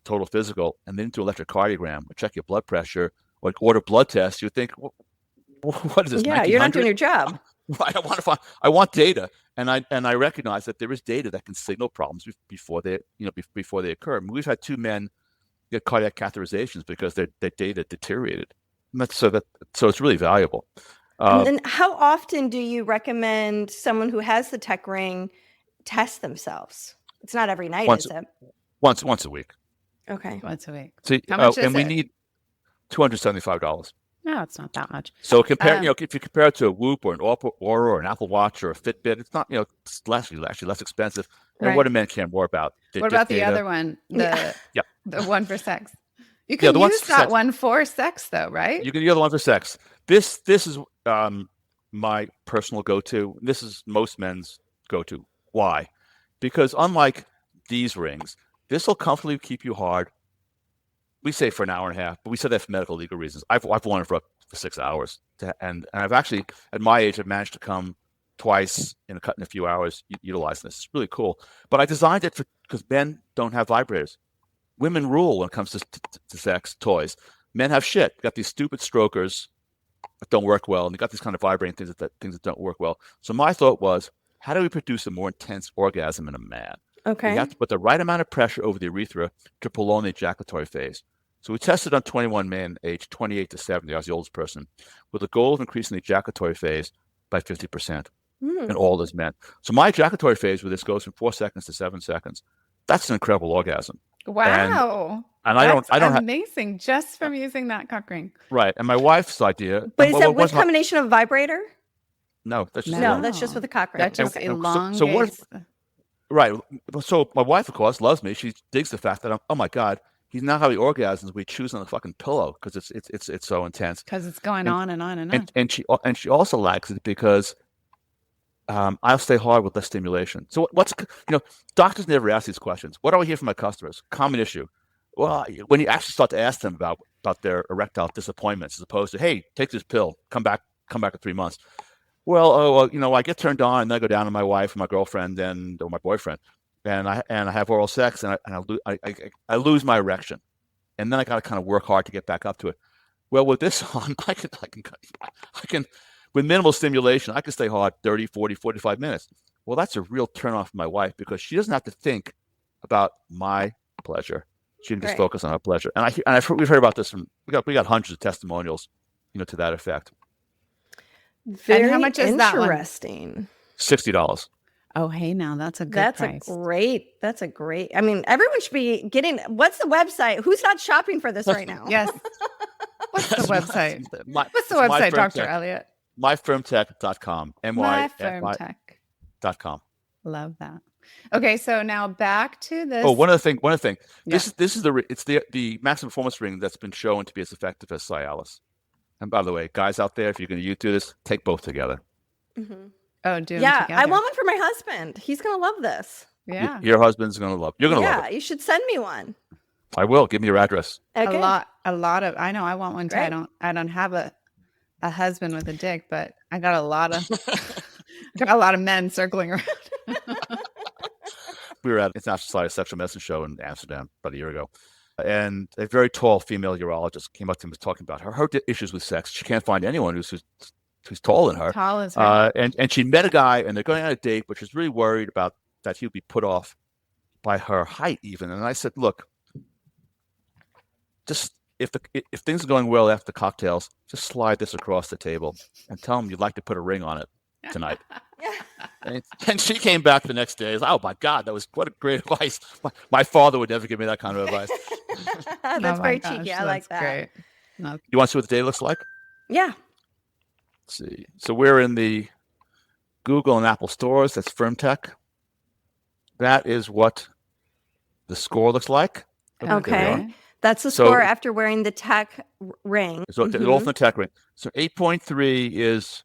total physical and then do an electrocardiogram or check your blood pressure or order blood tests, you think, what is this? Yeah, you're not doing your job. I want data, and I recognize that there is data that can signal problems before they occur. I mean, we've had two men get cardiac catheterizations because their data deteriorated. So it's really valuable. And how often do you recommend someone who has the tech ring test themselves? It's not every night, is it? Once a week. Okay. Once a week. See, how much is and we it? need $275. No, it's not that much. So compare, if you compare it to a Whoop or an Aura or an Apple Watch or a Fitbit, it's not, it's actually less expensive. And Right. what do men care more about? What about the other one? The one for sex. You can use that one for sex, though, right? You can use the other one for sex. This is my personal go-to. This is most men's go-to. Why? Because unlike these rings, this will comfortably keep you hard. We say for an hour and a half, but we said that for medical legal reasons. I've worn it for 6 hours, and I've actually, at my age, I've managed to come twice in a few hours utilizing this. It's really cool. But I designed it because men don't have vibrators. Women rule when it comes to sex toys. Men have shit. They got these stupid strokers that don't work well, and they got these kind of vibrating things that don't work well. So my thought was, how do we produce a more intense orgasm in a man? Okay. You have to put the right amount of pressure over the urethra to prolong the ejaculatory phase. So we tested on 21 men aged 28 to 70. I was the oldest person, with the goal of increasing the ejaculatory phase by 50% in all those men. So my ejaculatory phase with this goes from 4 seconds to 7 seconds. That's an incredible orgasm. Wow. And I don't have amazing just from using that cock ring. Right. And my wife's idea. But is that with combination of vibrator? No, that's just that's just with the cock ring. That's just elongates. So what? Right. So my wife, of course, loves me. She digs the fact that oh my God, he's not having orgasms. We choose on the fucking pillow because it's so intense. Because it's going on and on and on. And she also likes it because I'll stay hard with less stimulation. So what's doctors never ask these questions. What do I hear from my customers? Common issue. Well, when you actually start to ask them about their erectile disappointments, as opposed to, hey, take this pill, come back in 3 months. Well, I get turned on and then I go down to my wife or my girlfriend or my boyfriend, and I have oral sex and I lose my erection, and then I got to kind of work hard to get back up to it. Well, with this on, I can with minimal stimulation, I can stay hard 30, 40, 45 minutes. Well, that's a real turn off for my wife because she doesn't have to think about my pleasure. She can just focus on her pleasure. And we've heard about this from we got hundreds of testimonials, to that effect. Very and how much is that one? Interesting. $60. Oh, hey, now that's a good price. That's a great. I mean, everyone should be getting. What's the website? Who's not shopping for this right now? Yes. What's the website? What's the website, Dr. Elliot? myfirmtech.com. myfirmtech.com. Love that. Okay, so now back to this. Oh, one other thing. This is the maximum performance ring that's been shown to be as effective as Cialis. And by the way, guys out there, if you're going to do this, take both together. Mm-hmm. Oh, do them yeah, together. I want one for my husband. He's going to love this. Yeah, your husband's going to love. You're going to love it. Yeah, you should send me one. I will. Give me your address. Okay. A lot of. I know. I want one too. Great. I don't have a husband with a dick, but I got a lot of men circling around. We were at International Society of Sexual Medicine show in Amsterdam about a year ago, and a very tall female urologist came up to me, was talking about her issues with sex. She can't find anyone who's taller than her. Tall as her. And she met a guy, and they're going on a date, but she's really worried about that he would be put off by her height even. And I said, look, just if things are going well after the cocktails, just slide this across the table and tell him you'd like to put a ring on it tonight. And she came back the next day. Oh my God, what a great advice. My father would never give me that kind of advice. That's very cheeky. I like that. Great. No. You want to see what the day looks like? Yeah. Let's see. So we're in the Google and Apple stores. That's FirmTech. That is what the score looks like. Okay. That's the score after wearing the tech ring. So the ultimate tech ring. So 8.3 is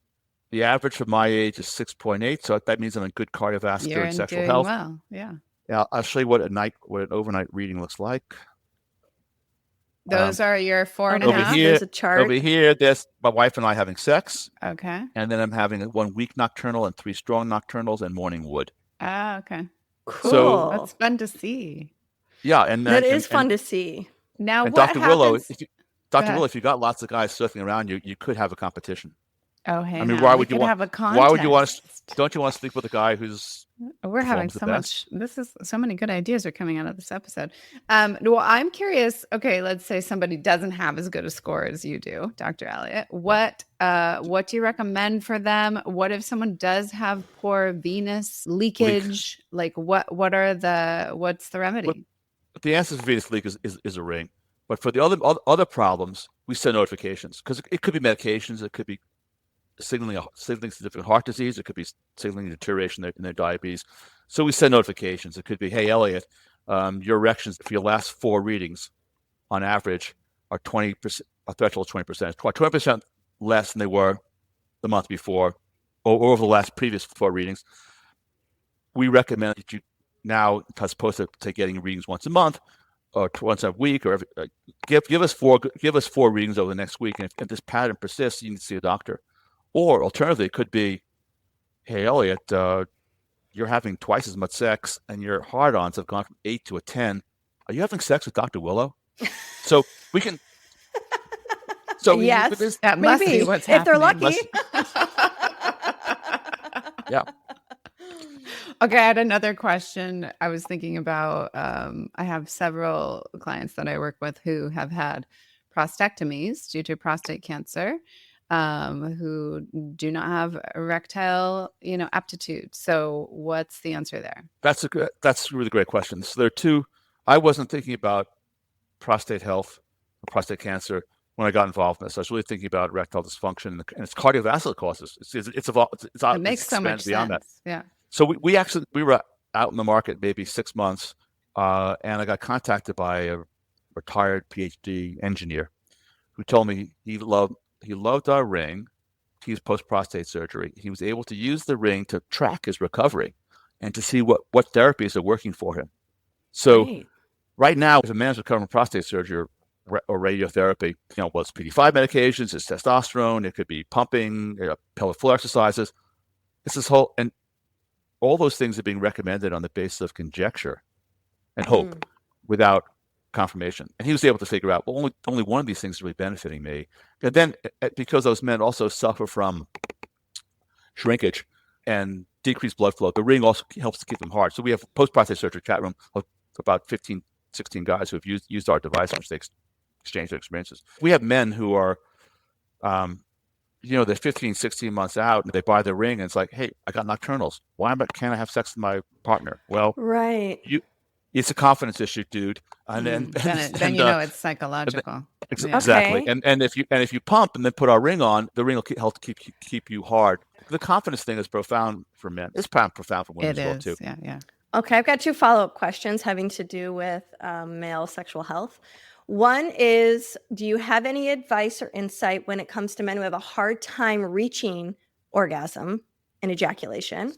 the average for my age is 6.8. So that means I'm in good cardiovascular and sexual health. Well, yeah. Yeah, I'll show you what an overnight reading looks like. Those are your 4.5. Over here, there's a chart. Over here, there's my wife and I having sex. Okay. And then I'm having 1 weak nocturnal and 3 strong nocturnals and morning wood. Ah, okay. Cool. So that's fun to see. Yeah, and that is fun to see. Now, and what Dr. happens? Willow, if you got lots of guys circling around you, you could have a competition. Oh, hey. I mean, why would you have a contest? Why would you want to? Don't you want to sleep with a guy who's? We're having so much. So many good ideas are coming out of this episode. Well, I'm curious. Okay, let's say somebody doesn't have as good a score as you do, Dr. Elliot. What do you recommend for them? What if someone does have poor venous leakage? Like, what's the remedy? The answer for venous leak is a ring, but for the other problems, we send notifications because it could be medications, it could be signaling significant heart disease, it could be signaling deterioration in their diabetes. So we send notifications. It could be, hey, Elliot, your erections for your last 4 readings on average are 20%, a threshold of 20%, 20% less than they were the month before or over the last previous 4 readings. We recommend that you now, as opposed to getting readings once a month or once a week, or give us 4 readings over the next week. And if this pattern persists, you need to see a doctor. Or alternatively, it could be, hey, Elliot, you're having twice as much sex and your hard-ons have gone from 8 to a 10. Are you having sex with Dr. Willow? So we can. So yes, that must be what's happening. If they're lucky. Yeah. Okay, I had another question. I was thinking about, I have several clients that I work with who have had prostatectomies due to prostate cancer, who do not have erectile, aptitude. So what's the answer there? That's a really great question. So there are 2. I wasn't thinking about prostate health or prostate cancer when I got involved in this. I was really thinking about erectile dysfunction and its cardiovascular causes. It makes so much sense. That. Yeah. So we were out in the market maybe 6 months, and I got contacted by a retired PhD engineer who told me he loved our ring. He was post-prostate surgery. He was able to use the ring to track his recovery and to see what therapies are working for him. So right now, if a man's recovering from prostate surgery or radiotherapy, it's PD-5 medications, it's testosterone, it could be pumping, pelvic floor exercises. It's this whole, and all those things are being recommended on the basis of conjecture and hope without confirmation. And he was able to figure out, well, only one of these things is really benefiting me. And then because those men also suffer from shrinkage and decreased blood flow, the ring also helps to keep them hard. So we have post-prostate surgery chat room of about 15, 16 guys who have used our device, which they exchange their experiences. We have men who are, they're 15, 16 months out and they buy the ring and it's like, hey, I got nocturnals. Why can't I have sex with my partner? Well, right. It's a confidence issue, dude. And then it's psychological. Exactly. Okay. And if you pump and then put our ring on, the ring will help keep you hard. The confidence thing is profound for men. It's profound for women as well too. Yeah. Okay, I've got 2 follow-up questions having to do with male sexual health. One is, do you have any advice or insight when it comes to men who have a hard time reaching orgasm and ejaculation?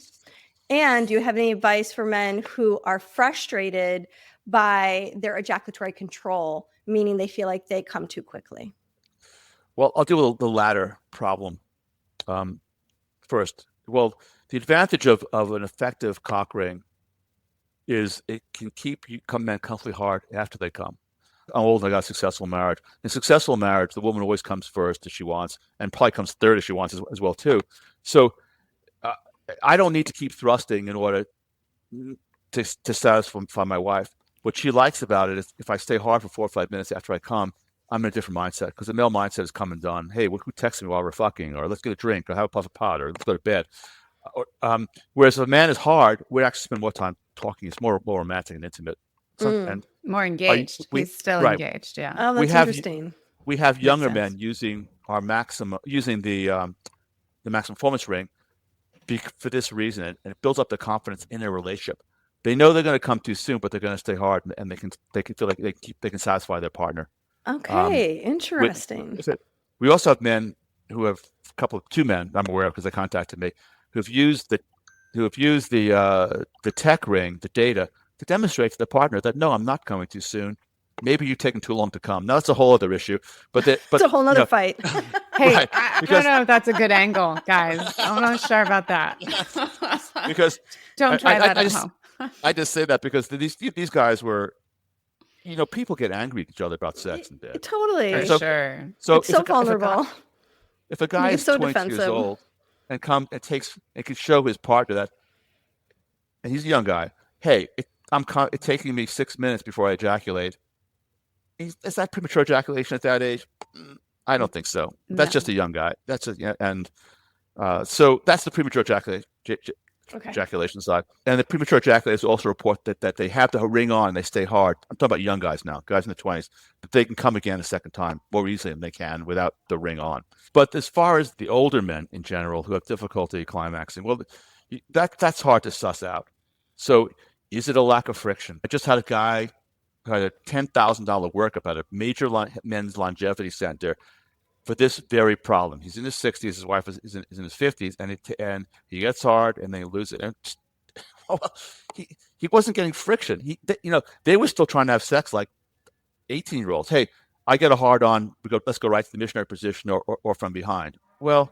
And do you have any advice for men who are frustrated by their ejaculatory control, meaning they feel like they come too quickly? Well, I'll deal with the latter problem first. Well, the advantage of an effective cock ring is it can keep men comfortably hard after they come. I'm old and I got a successful marriage. In successful marriage, the woman always comes first if she wants, and probably comes third if she wants as well too. So I don't need to keep thrusting in order to satisfy my wife. What she likes about it is if I stay hard for 4 or 5 minutes after I come, I'm in a different mindset because the male mindset is come and done. Hey, who texts me while we're fucking, or let's get a drink, or have a puff of pot, or let's go to bed. Whereas if a man is hard, we actually spend more time talking. It's more romantic and intimate. And more engaged. He's still engaged. Yeah. Oh, that's interesting. We have younger men using the maximum performance ring for this reason, and it builds up the confidence in their relationship. They know they're going to come too soon, but they're going to stay hard, and they can feel like they can satisfy their partner. Okay, interesting. We also have men who have 2 men I'm aware of because they contacted me who have used the tech ring, the data, to demonstrate to their partner that no, I'm not coming too soon. Maybe you're taking too long to come. Now that's a whole other issue, but it's a whole other fight. Hey, right, I don't know if that's a good angle, guys. I'm not sure about that. Because don't try that at home. I just say that because these guys were, people get angry at each other about sex in bed. Totally. For sure. So it's so vulnerable. If a guy is 22 years old and can show his partner that, and he's a young guy, hey, it's taking me 6 minutes before I ejaculate. Is that premature ejaculation at that age? I don't think so. That's just a young guy. So that's the premature ejaculation ejaculation side. And the premature ejaculators also report that they have the ring on and they stay hard. I'm talking about young guys now, guys in the 20s, that they can come again a second time more easily than they can without the ring on. But as far as the older men in general who have difficulty climaxing, well, that's hard to suss out. So is it a lack of friction? I just had a guy who had a $10,000 workup at a major men's longevity center for this very problem. He's in his 60s, his wife is in his 50s, and he gets hard and they lose it. And he wasn't getting friction. They were still trying to have sex like 18-year-olds. Hey, I get a hard on. Let's go right to the missionary position or from behind. Well,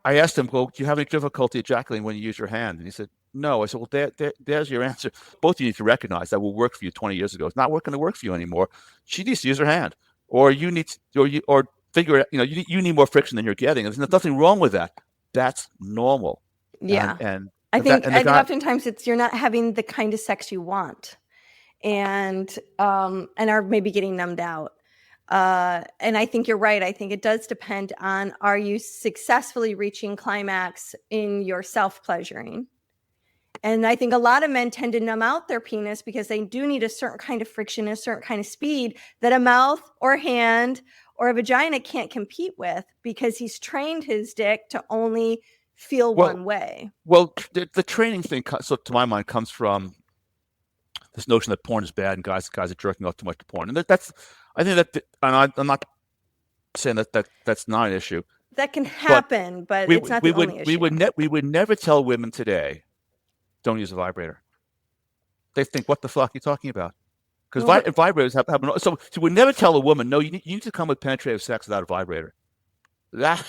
I asked him, well, do you have any difficulty ejaculating when you use your hand? And he said, no. I said, well, there's your answer. Both of you need to recognize that what worked for you 20 years ago. It's not going to work for you anymore. She needs to use her hand. Or you need to, or figure it. You need more friction than you're getting. There's nothing wrong with that. That's normal. Yeah, and I think oftentimes it's you're not having the kind of sex you want, and are maybe getting numbed out. And I think you're right. I think it does depend on, are you successfully reaching climax in your self-pleasuring? And I think a lot of men tend to numb out their penis because they do need a certain kind of friction, a certain kind of speed that a mouth or a hand or a vagina can't compete with, because he's trained his dick to only feel one way. Well, the training thing, so to my mind, comes from this notion that porn is bad and guys are jerking off too much to porn. And I'm not saying that's not an issue. That can happen, but it's not the only issue. We would never tell women today, don't use a vibrator. They think, what the fuck are you talking about? Because vibrators have so we never tell a woman, no, you need to come with penetrative sex without a vibrator. That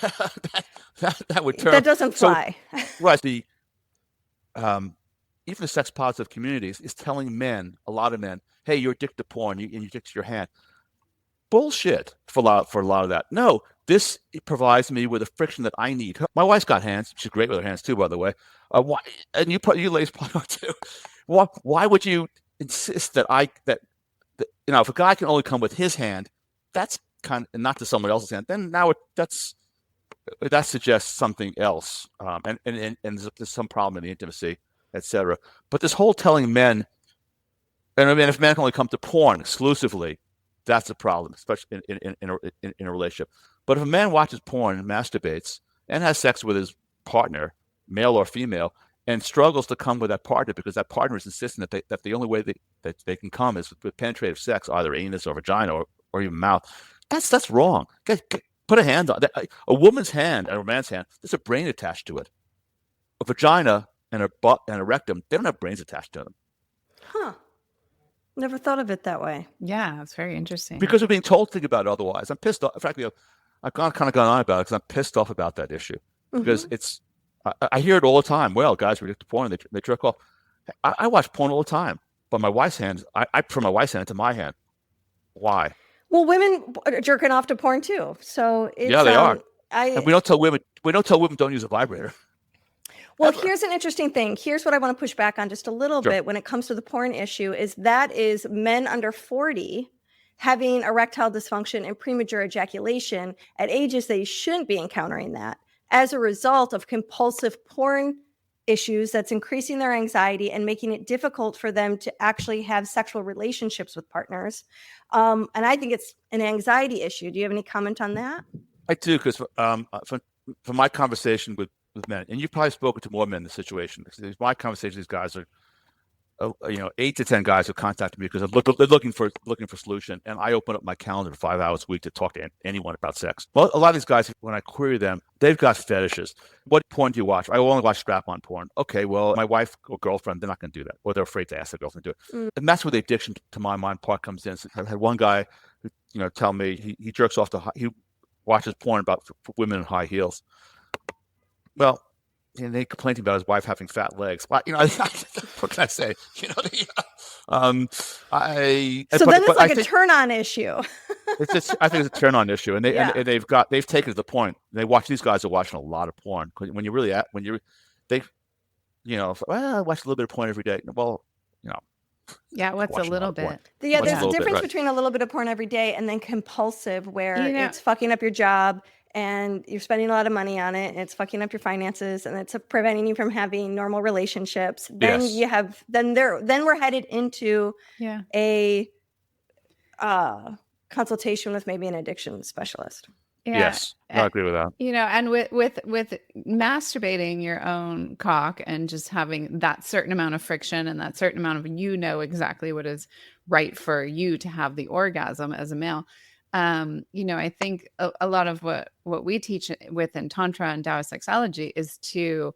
would turn. That doesn't fly. Right. Even the sex positive communities is telling a lot of men, hey, you're addicted to porn and you're addicted to your hand. Bullshit for a lot of that. No, this provides me with a friction that I need. My wife's got hands. She's great with her hands too, by the way. Why? And you ladies probably are too. Why would you insist that if a guy can only come with his hand, that's kind of not to someone else's hand. Then now that suggests something else, and there's some problem in the intimacy, etc. But this whole telling men, and I mean, if men can only come to porn exclusively, that's a problem, especially in a relationship. But if a man watches porn and masturbates and has sex with his partner, male or female, and struggles to come with that partner because that partner is insisting that the only way that they can come is with penetrative sex, either anus or vagina or even mouth, that's wrong. Put a hand on that. A woman's hand and a man's hand, there's a brain attached to it. A vagina and a butt and a rectum, they don't have brains attached to them. Huh. Never thought of it that way. Yeah, it's very interesting. Because we're being told to think about it otherwise. I'm pissed off. Frankly, I've kind of gone on about it because I'm pissed off about that issue. Because I hear it all the time. Well, guys are addicted to porn, they jerk off. I watch porn all the time. But my wife's hands, I prefer my wife's hand to my hand. Why? Well, women are jerking off to porn too. So it's, yeah, they are. And we don't tell women don't use a vibrator. Well, here's an interesting thing. Here's what I want to push back on just a little bit when it comes to the porn issue is men under 40 having erectile dysfunction and premature ejaculation at ages they shouldn't be encountering that as a result of compulsive porn issues that's increasing their anxiety and making it difficult for them to actually have sexual relationships with partners. And I think it's an anxiety issue. Do you have any comment on that? I do, because from my conversation with men, and you've probably spoken to more men in the situation. My conversation, these guys are, 8 to 10 guys who contacted me because they're looking for a solution, and I open up my calendar 5 hours a week to talk to anyone about sex. Well, a lot of these guys, when I query them, they've got fetishes. What porn do you watch? I only watch strap-on porn. Okay, well, my wife or girlfriend, they're not going to do that, or they're afraid to ask their girlfriend to do it. And that's where the addiction, to my mind, part comes in. So I had one guy who, tell me he jerks off he watches porn about for women in high heels. Well, and they complained about his wife having fat legs. Well, what can I say? Then it's like a turn-on issue. I think it's a turn-on issue, and they've taken it to the point. These guys are watching a lot of porn. I watch a little bit of porn every day. Well, yeah, what's a little bit? There's a difference between a little bit of porn every day and then compulsive, where it's fucking up your job and you're spending a lot of money on it, and it's fucking up your finances, and it's preventing you from having normal relationships, then Yes. then we're headed into a consultation with maybe an addiction specialist. Yeah. Yes, I agree with that. And with masturbating your own cock and just having that certain amount of friction and that certain amount of, exactly what is right for you to have the orgasm as a male. I think a lot of what we teach within Tantra and Taoist sexology is to,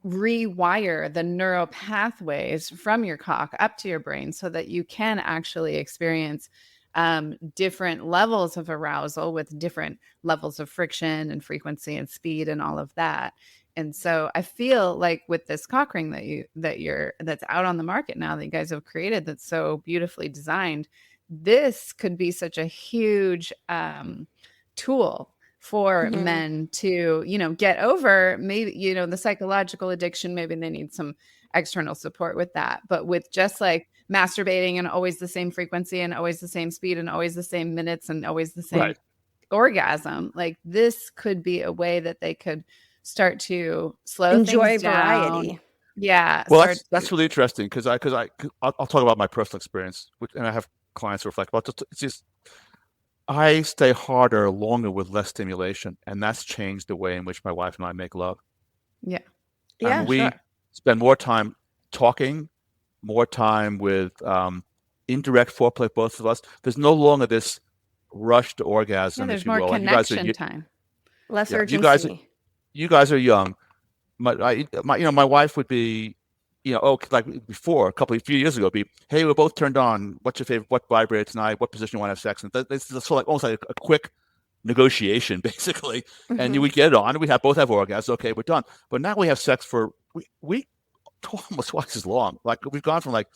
rewire the neural pathways from your cock up to your brain so that you can actually experience different levels of arousal with different levels of friction and frequency and speed and all of that. And so I feel like with this cock ring that's out on the market now that you guys have created, that's so beautifully designed, this could be such a huge tool for men to, get over maybe, the psychological addiction. Maybe they need some external support with that. But with just like masturbating and always the same frequency and always the same speed and always the same minutes and always the same orgasm, like this could be a way that they could start to enjoy things down. Variety. Yeah. Well, that's really interesting because I'll talk about my personal experience, and I have clients who reflect about it. It's just I stay harder longer with less stimulation, and that's changed the way in which my wife and I make love. Yeah. Yeah. We spend more time talking, more time with indirect foreplay, both of us. There's no longer this rush to orgasm. There's if you more will. connection time. Less urgency. You guys are young. My wife would be, like before, a few years ago, be, hey, we're both turned on. What's your favorite? What vibrates tonight? What position you want to have sex? And it's sort of like almost like a quick negotiation, basically. And we get it on. We both have orgasms. Okay, we're done. But now we have sex for we almost twice as long. Like we've gone from like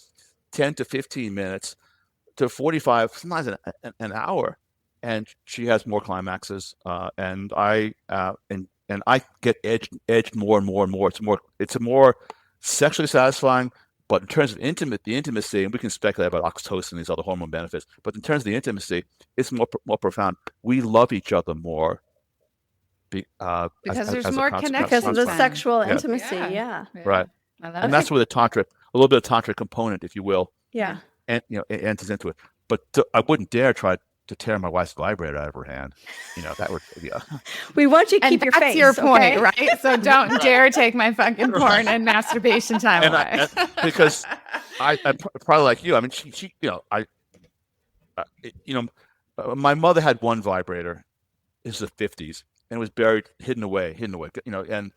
10 to 15 minutes to 45, sometimes an hour. And she has more climaxes, and I get edged more and more and more. It's a more sexually satisfying, but in terms of the intimacy, and we can speculate about oxytocin and these other hormone benefits, but in terms of the intimacy, it's more profound. We love each other more because there's more connection because of the sexual intimacy. Yeah. Right. And that's where a little bit of tantra component, if you will, and enters into it. But I wouldn't dare try to tear my wife's vibrator out of her hand. That would, We want you to keep your face. That's your point, right? So don't dare take my fucking porn and masturbation time away. Because I probably like you. I mean, she my mother had one vibrator. This is the 50s, and it was hidden away. And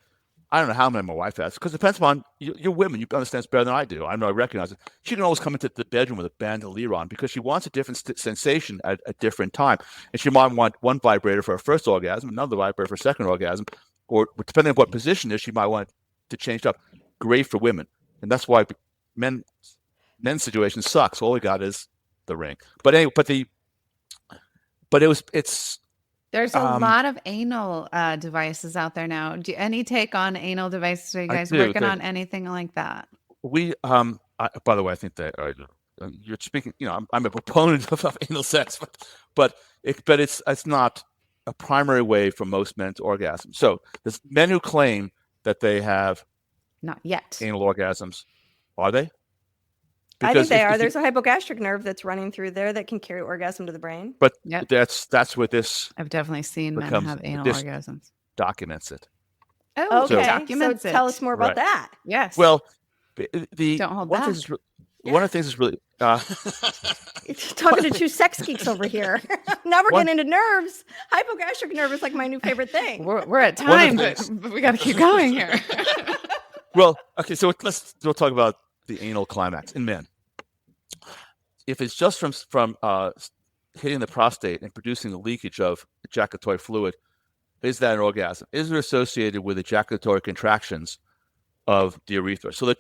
I don't know how many my wife has, because it depends upon you're women. You understand this better than I do. I know, I recognize it. She can always come into the bedroom with a bandolier on because she wants a different sensation at a different time. And she might want one vibrator for her first orgasm, another vibrator for her second orgasm, or depending on what position it is, she might want to change it up. Great for women. And that's why men's situation sucks. All we got is the ring. But anyway, there's a lot of anal devices out there now. Any take on anal devices? Are you guys working on anything like that? We, by the way, I think that you're speaking. I'm a proponent of anal sex, but it's not a primary way for most men to orgasm. So there's men who claim that they have not yet anal orgasms. Are they? Because I think they are. There's a hypogastric nerve that's running through there that can carry orgasm to the brain. But that's where this. I've definitely seen men have anal orgasms. Documents it. Oh, okay. Documents it. Tell us more about that. Yes. Well, don't hold back. One of the things is really. Talking to two sex geeks over here. Now we're getting into nerves. Hypogastric nerve is like my new favorite thing. We're at time, but we got to keep going here. Well, okay, so we'll talk about the anal climax in men. If it's just from hitting the prostate and producing the leakage of ejaculatory fluid, is that an orgasm? Is it associated with ejaculatory contractions of the urethra? So there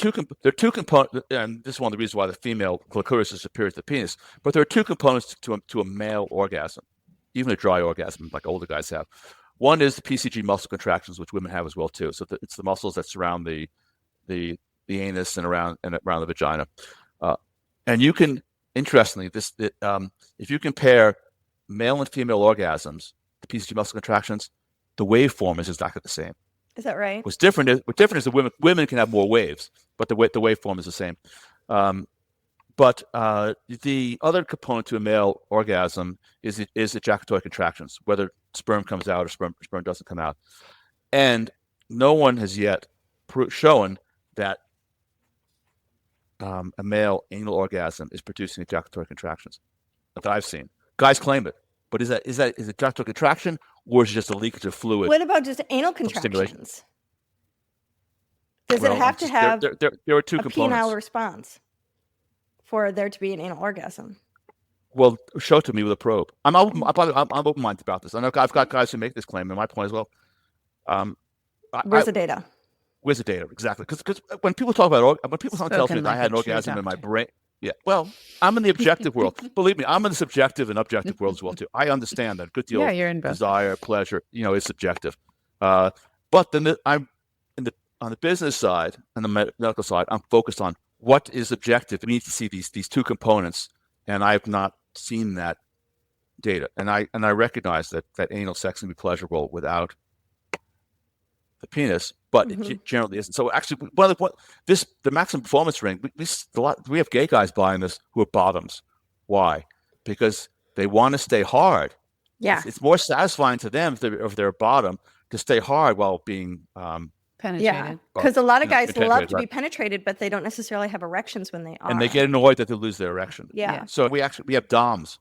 are two components, and this is one of the reasons why the female clitoris is superior to the penis. But there are two components to a male orgasm, even a dry orgasm like older guys have. One is the PCG muscle contractions, which women have as well too. So it's the muscles that surround the anus and around the vagina. And you can, interestingly, if you compare male and female orgasms, the PCG muscle contractions, the waveform is exactly the same. Is that right? What's different is that women can have more waves, but the waveform is the same. But the other component to a male orgasm is ejaculatory contractions, whether sperm comes out or sperm doesn't come out. And no one has yet shown that a male anal orgasm is producing ejaculatory contractions that I've seen. Guys claim it, but is ejaculatory contraction, or is it just a leakage of fluid? What about just anal contractions? Does it have to have there are two a components. penile response for there to be an anal orgasm? Well, show it to me with a probe. I'm open-minded about this. I know I've got guys who make this claim, and my point as well. Where's the data? Where's the data? Exactly. Because when people talk about when someone tells me that I had an orgasm in my brain, yeah. Well, I'm in the objective world. Believe me, I'm in the subjective and objective world as well too. I understand that a good deal of you're in both. desire, pleasure, is subjective. But then I'm on the business side and the medical side. I'm focused on what is objective. We need to see these two components, and I've not seen that data. And I recognize that anal sex can be pleasurable without the penis, but it generally isn't. So actually, the maximum performance ring, we have gay guys buying this who are bottoms. Why? Because they want to stay hard. Yeah, it's more satisfying to them if they're a bottom to stay hard while being penetrated. Yeah, because a lot of guys love to be penetrated, but they don't necessarily have erections when they are. And they get annoyed that they lose their erection. Yeah. So we have DOMs,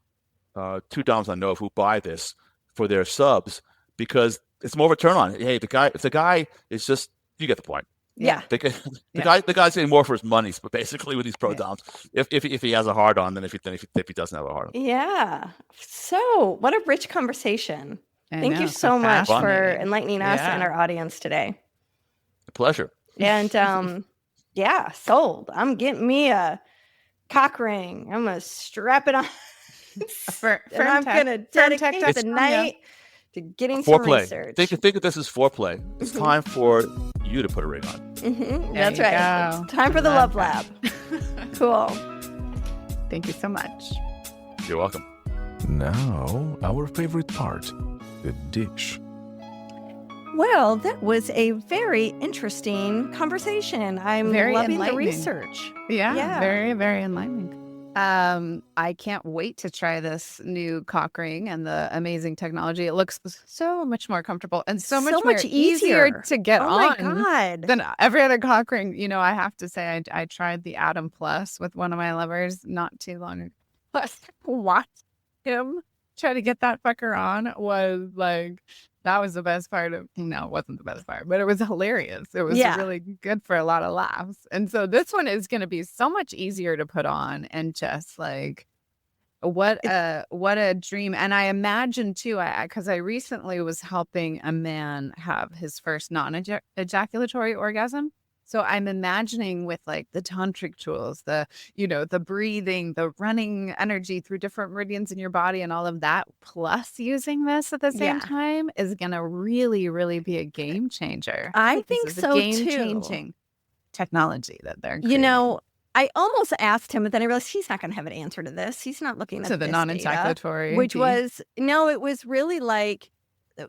2 DOMs I know of who buy this for their subs because it's more of a turn on. Hey, if the guy is just, you get the point. Yeah. The guy's getting more for his money, but basically with these pro DOMs, if he has a hard on, then if he doesn't have a hard on. Yeah. So what a rich conversation. Thank you so much for enlightening us and our audience today. A pleasure. And sold. I'm getting me a cock ring. I'm gonna strap it on. And I'm gonna dedicate the night to getting some research. Think of this as foreplay. It's time for you to put a ring on. That's right. It's time for the Love Lab. Cool. Thank you so much. You're welcome. Now, our favorite part, the dish. Well, that was a very interesting conversation. I'm very loving the research. Yeah, very, very enlightening. I can't wait to try this new cock ring and the amazing technology. It looks so much more comfortable and so much easier to get on than every other cock ring. I have to say, I tried the Atom Plus with one of my lovers not too long ago. Watch him try to get that fucker on was like, that was the best part no, it wasn't the best part, but it was hilarious. It was really good for a lot of laughs. And so this one is going to be so much easier to put on and just like, what a dream. And I imagine too, because I recently was helping a man have his first non-ejaculatory orgasm. So I'm imagining with like the tantric tools, the breathing, the running energy through different meridians in your body and all of that, plus using this at the same time is going to really, really be a game changer. I think so too. Game-changing technology that they're creating. I almost asked him, but then I realized he's not going to have an answer to this. He's not looking at the non-ejaculatory data, which was, it was really like,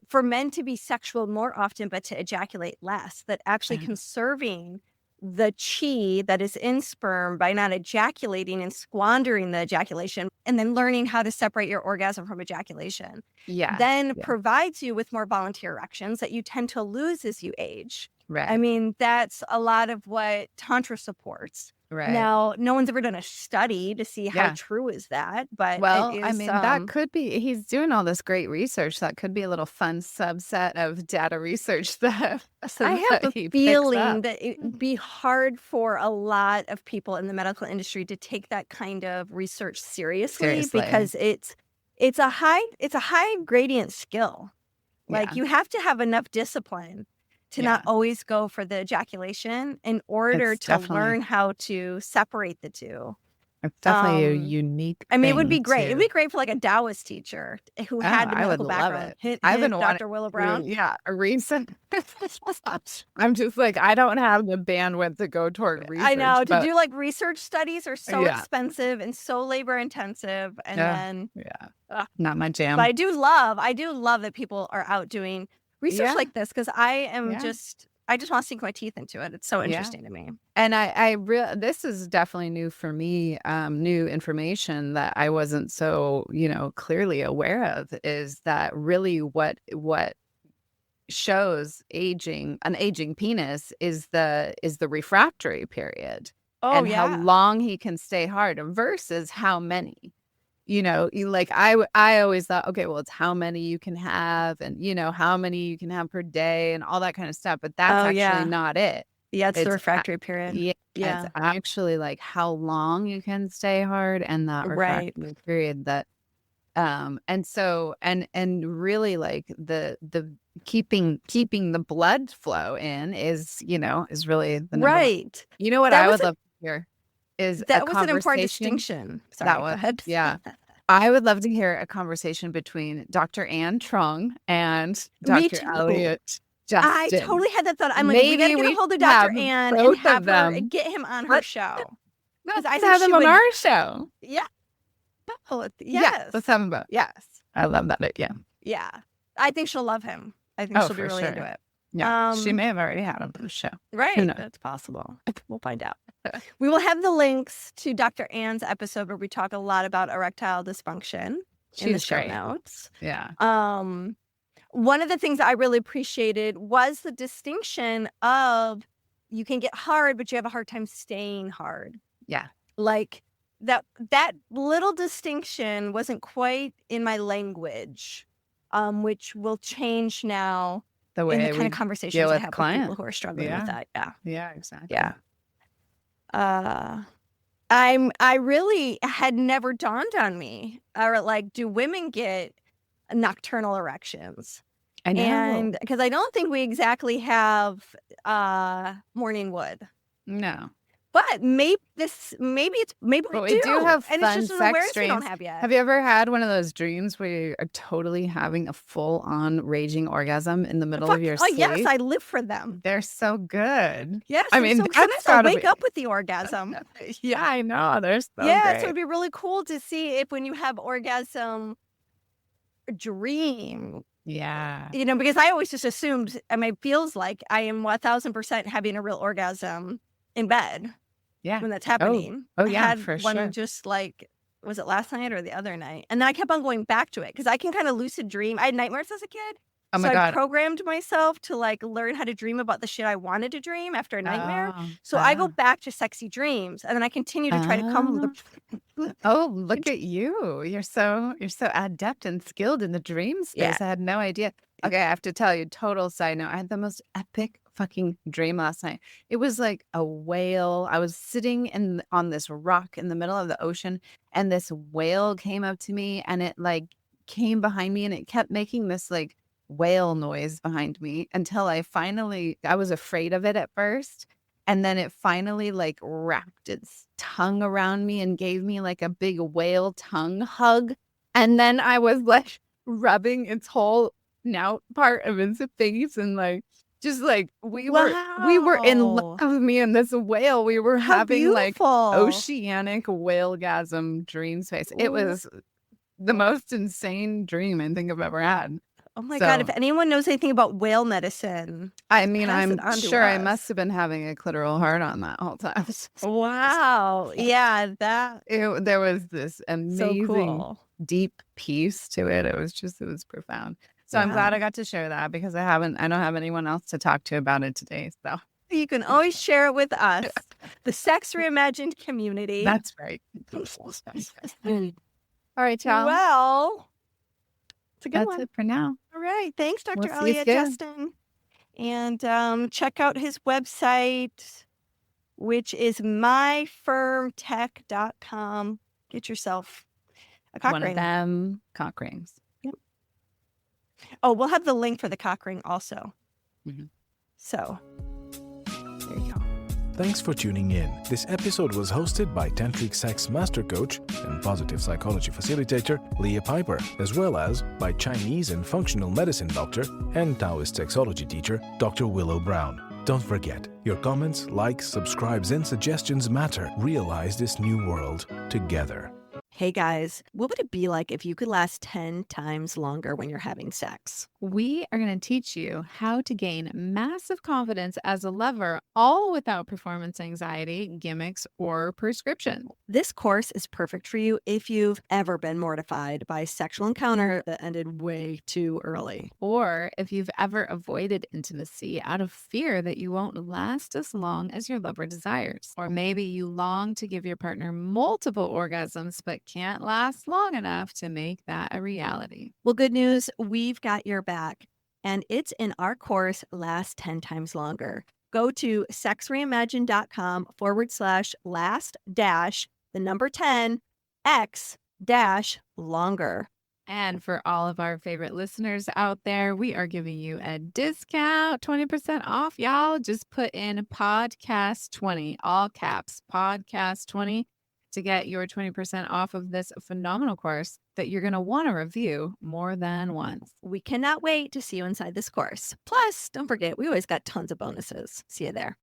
for men to be sexual more often, but to ejaculate less, that actually conserving the chi that is in sperm by not ejaculating and squandering the ejaculation and then learning how to separate your orgasm from ejaculation provides you with more volunteer erections that you tend to lose as you age. Right. I mean, that's a lot of what Tantra supports. Right. Now, no one's ever done a study to see how true is that, but that could be, he's doing all this great research. That could be a little fun subset of data research that I have a feeling that it'd be hard for a lot of people in the medical industry to take that kind of research seriously. Because it's a high gradient skill. Like you have to have enough discipline to not always go for the ejaculation in order to learn how to separate the two. It's definitely a unique I mean, it would thing, be great. It'd too. be great for like a Taoist teacher who had the I would medical love background. it. I've been wanting Dr. Willow to, Brown. a recent. I'm just like, I don't have the bandwidth to go toward research. I know, to but do like research studies are so Yeah. expensive and so labor intensive. And then, not my jam. but I do love that people are out doing research Yeah. like this, because I am Yeah. I just want to sink my teeth into it. It's so Yeah. interesting to me. And this is definitely new for me, new information that I wasn't so, clearly aware of, is that really what shows an aging penis is the refractory period, Oh, and how long he can stay hard versus how many. I always thought, okay, well, it's how many you can have, and how many you can have per day and all that kind of stuff, but that's actually not it. Yeah, it's the It's refractory period. Yeah, Yeah. it's actually like how long you can stay hard, and that Right. refractory period that and so and really like the keeping the blood flow in is really the number one. Right. You know what That I was would love to hear is That a was an important conversation. distinction. Sorry, That go was ahead. yeah. I would love to hear a conversation between Dr. Ann Trung and Me Dr. too. Elliot Justin. I totally had that thought. I'm like, we Maybe gotta get we a hold of should Dr. have Ann both and of have her them. get him on her Let's- show. Let's I think have she them on would- our show. Yeah. Oh, Yes. yes. Let's have them both. Yes. I love that. Yeah. Yeah. I think she'll love him. I think Oh, she'll be for really sure. into it. Yeah. She Um, may have already had him on the show. Right. knows? That's possible. We'll find out. We will have the links to Dr. Ann's episode where we talk a lot about erectile dysfunction in the She's show great. notes. Yeah. One of the things I really appreciated was the distinction of you can get hard, but you have a hard time staying hard. Yeah. Like that little distinction wasn't quite in my language, which will change now The in way the kind we of conversations deal I with have with clients. people who are struggling Yeah. with that. Yeah. Yeah, exactly. Yeah. I really had never dawned on me, or like, do women get nocturnal erections? I know. And because I don't think we exactly have morning wood, No. but maybe we But we do have and fun it's just an sex awareness we don't dreams. have yet. Have you ever had one of those dreams where you are totally having a full-on raging orgasm in the middle of your sleep? Yes, I live for them. They're so good. Yes, I they're mean, so, that's sometimes I'll gotta wake be- up with the orgasm. Yeah, I know. They're so Yeah, great. so it'd be really cool to see if when you have orgasm dream, Yeah. because I always just assumed, it feels like I am 1,000% having a real orgasm in bed Yeah. when that's happening. Oh, I yeah, had for one sure. just like, was it last night or the other night? And then I kept on going back to it because I can kind of lucid dream. I had nightmares as a kid. Oh my so I God. programmed myself to like learn how to dream about the shit I wanted to dream after a nightmare. Oh, So I go back to sexy dreams and then I continue to try to come with the Oh, look at you. You're so adept and skilled in the dream space. Yeah. I had no idea. Okay, I have to tell you, total side note. I had the most epic fucking dream last night. It was like a whale. I was sitting on this rock in the middle of the ocean, and this whale came up to me, and it like came behind me, and it kept making this like whale noise behind me until I was afraid of it at first. And then it finally like wrapped its tongue around me and gave me like a big whale tongue hug. And then I was like rubbing its whole snout part of its face, and like just like we were in love with me and this whale. We were How having like beautiful. oceanic whale-gasm dream space. It was the most insane dream I think I've ever had. Oh my God, if anyone knows anything about whale medicine. I mean, Pass I'm it on to sure I us. must have been having a clitoral hard on that whole time. Wow. Yeah, There was this so amazing cool. deep piece to it. It was profound. So I'm glad Wow. I got to share that because I don't have anyone else to talk to about it today. So You can always share it with us, the Sex Reimagined community. that's right. All right, y'all. Well, it's a good That's one. it for now. All right. Thanks, Dr. We'll see you Elliot soon. Justin. And check out his website, which is myfirmtech.com. Get yourself a cock One ring. of them cock rings. Oh, we'll have the link for the cock ring also. Mhm. So there you go. Thanks for tuning in. This episode was hosted by Tantric Sex Master Coach and Positive Psychology Facilitator Leah Piper, as well as by Chinese and Functional Medicine Doctor and Taoist Sexology Teacher Dr. Willow Brown. Don't forget, your comments, likes, subscribes, and suggestions matter. Realize this new world together. Hey guys, what would it be like if you could last 10 times longer when you're having sex? We are going to teach you how to gain massive confidence as a lover, all without performance anxiety, gimmicks, or prescription. This course is perfect for you if you've ever been mortified by a sexual encounter that ended way too early. Or if you've ever avoided intimacy out of fear that you won't last as long as your lover desires. Or maybe you long to give your partner multiple orgasms but can't last long enough to make that a reality. Well, good news, we've got your back, and it's in our course, Last 10 Times Longer. Go to sexreimagined.com/last-10x-longer. And for all of our favorite listeners out there, we are giving you a discount, 20% off, y'all. Just put in podcast 20, all caps, podcast 20, to get your 20% off of this phenomenal course that you're going to want to review more than once. We cannot wait to see you inside this course. Plus, don't forget, we always got tons of bonuses. See you there.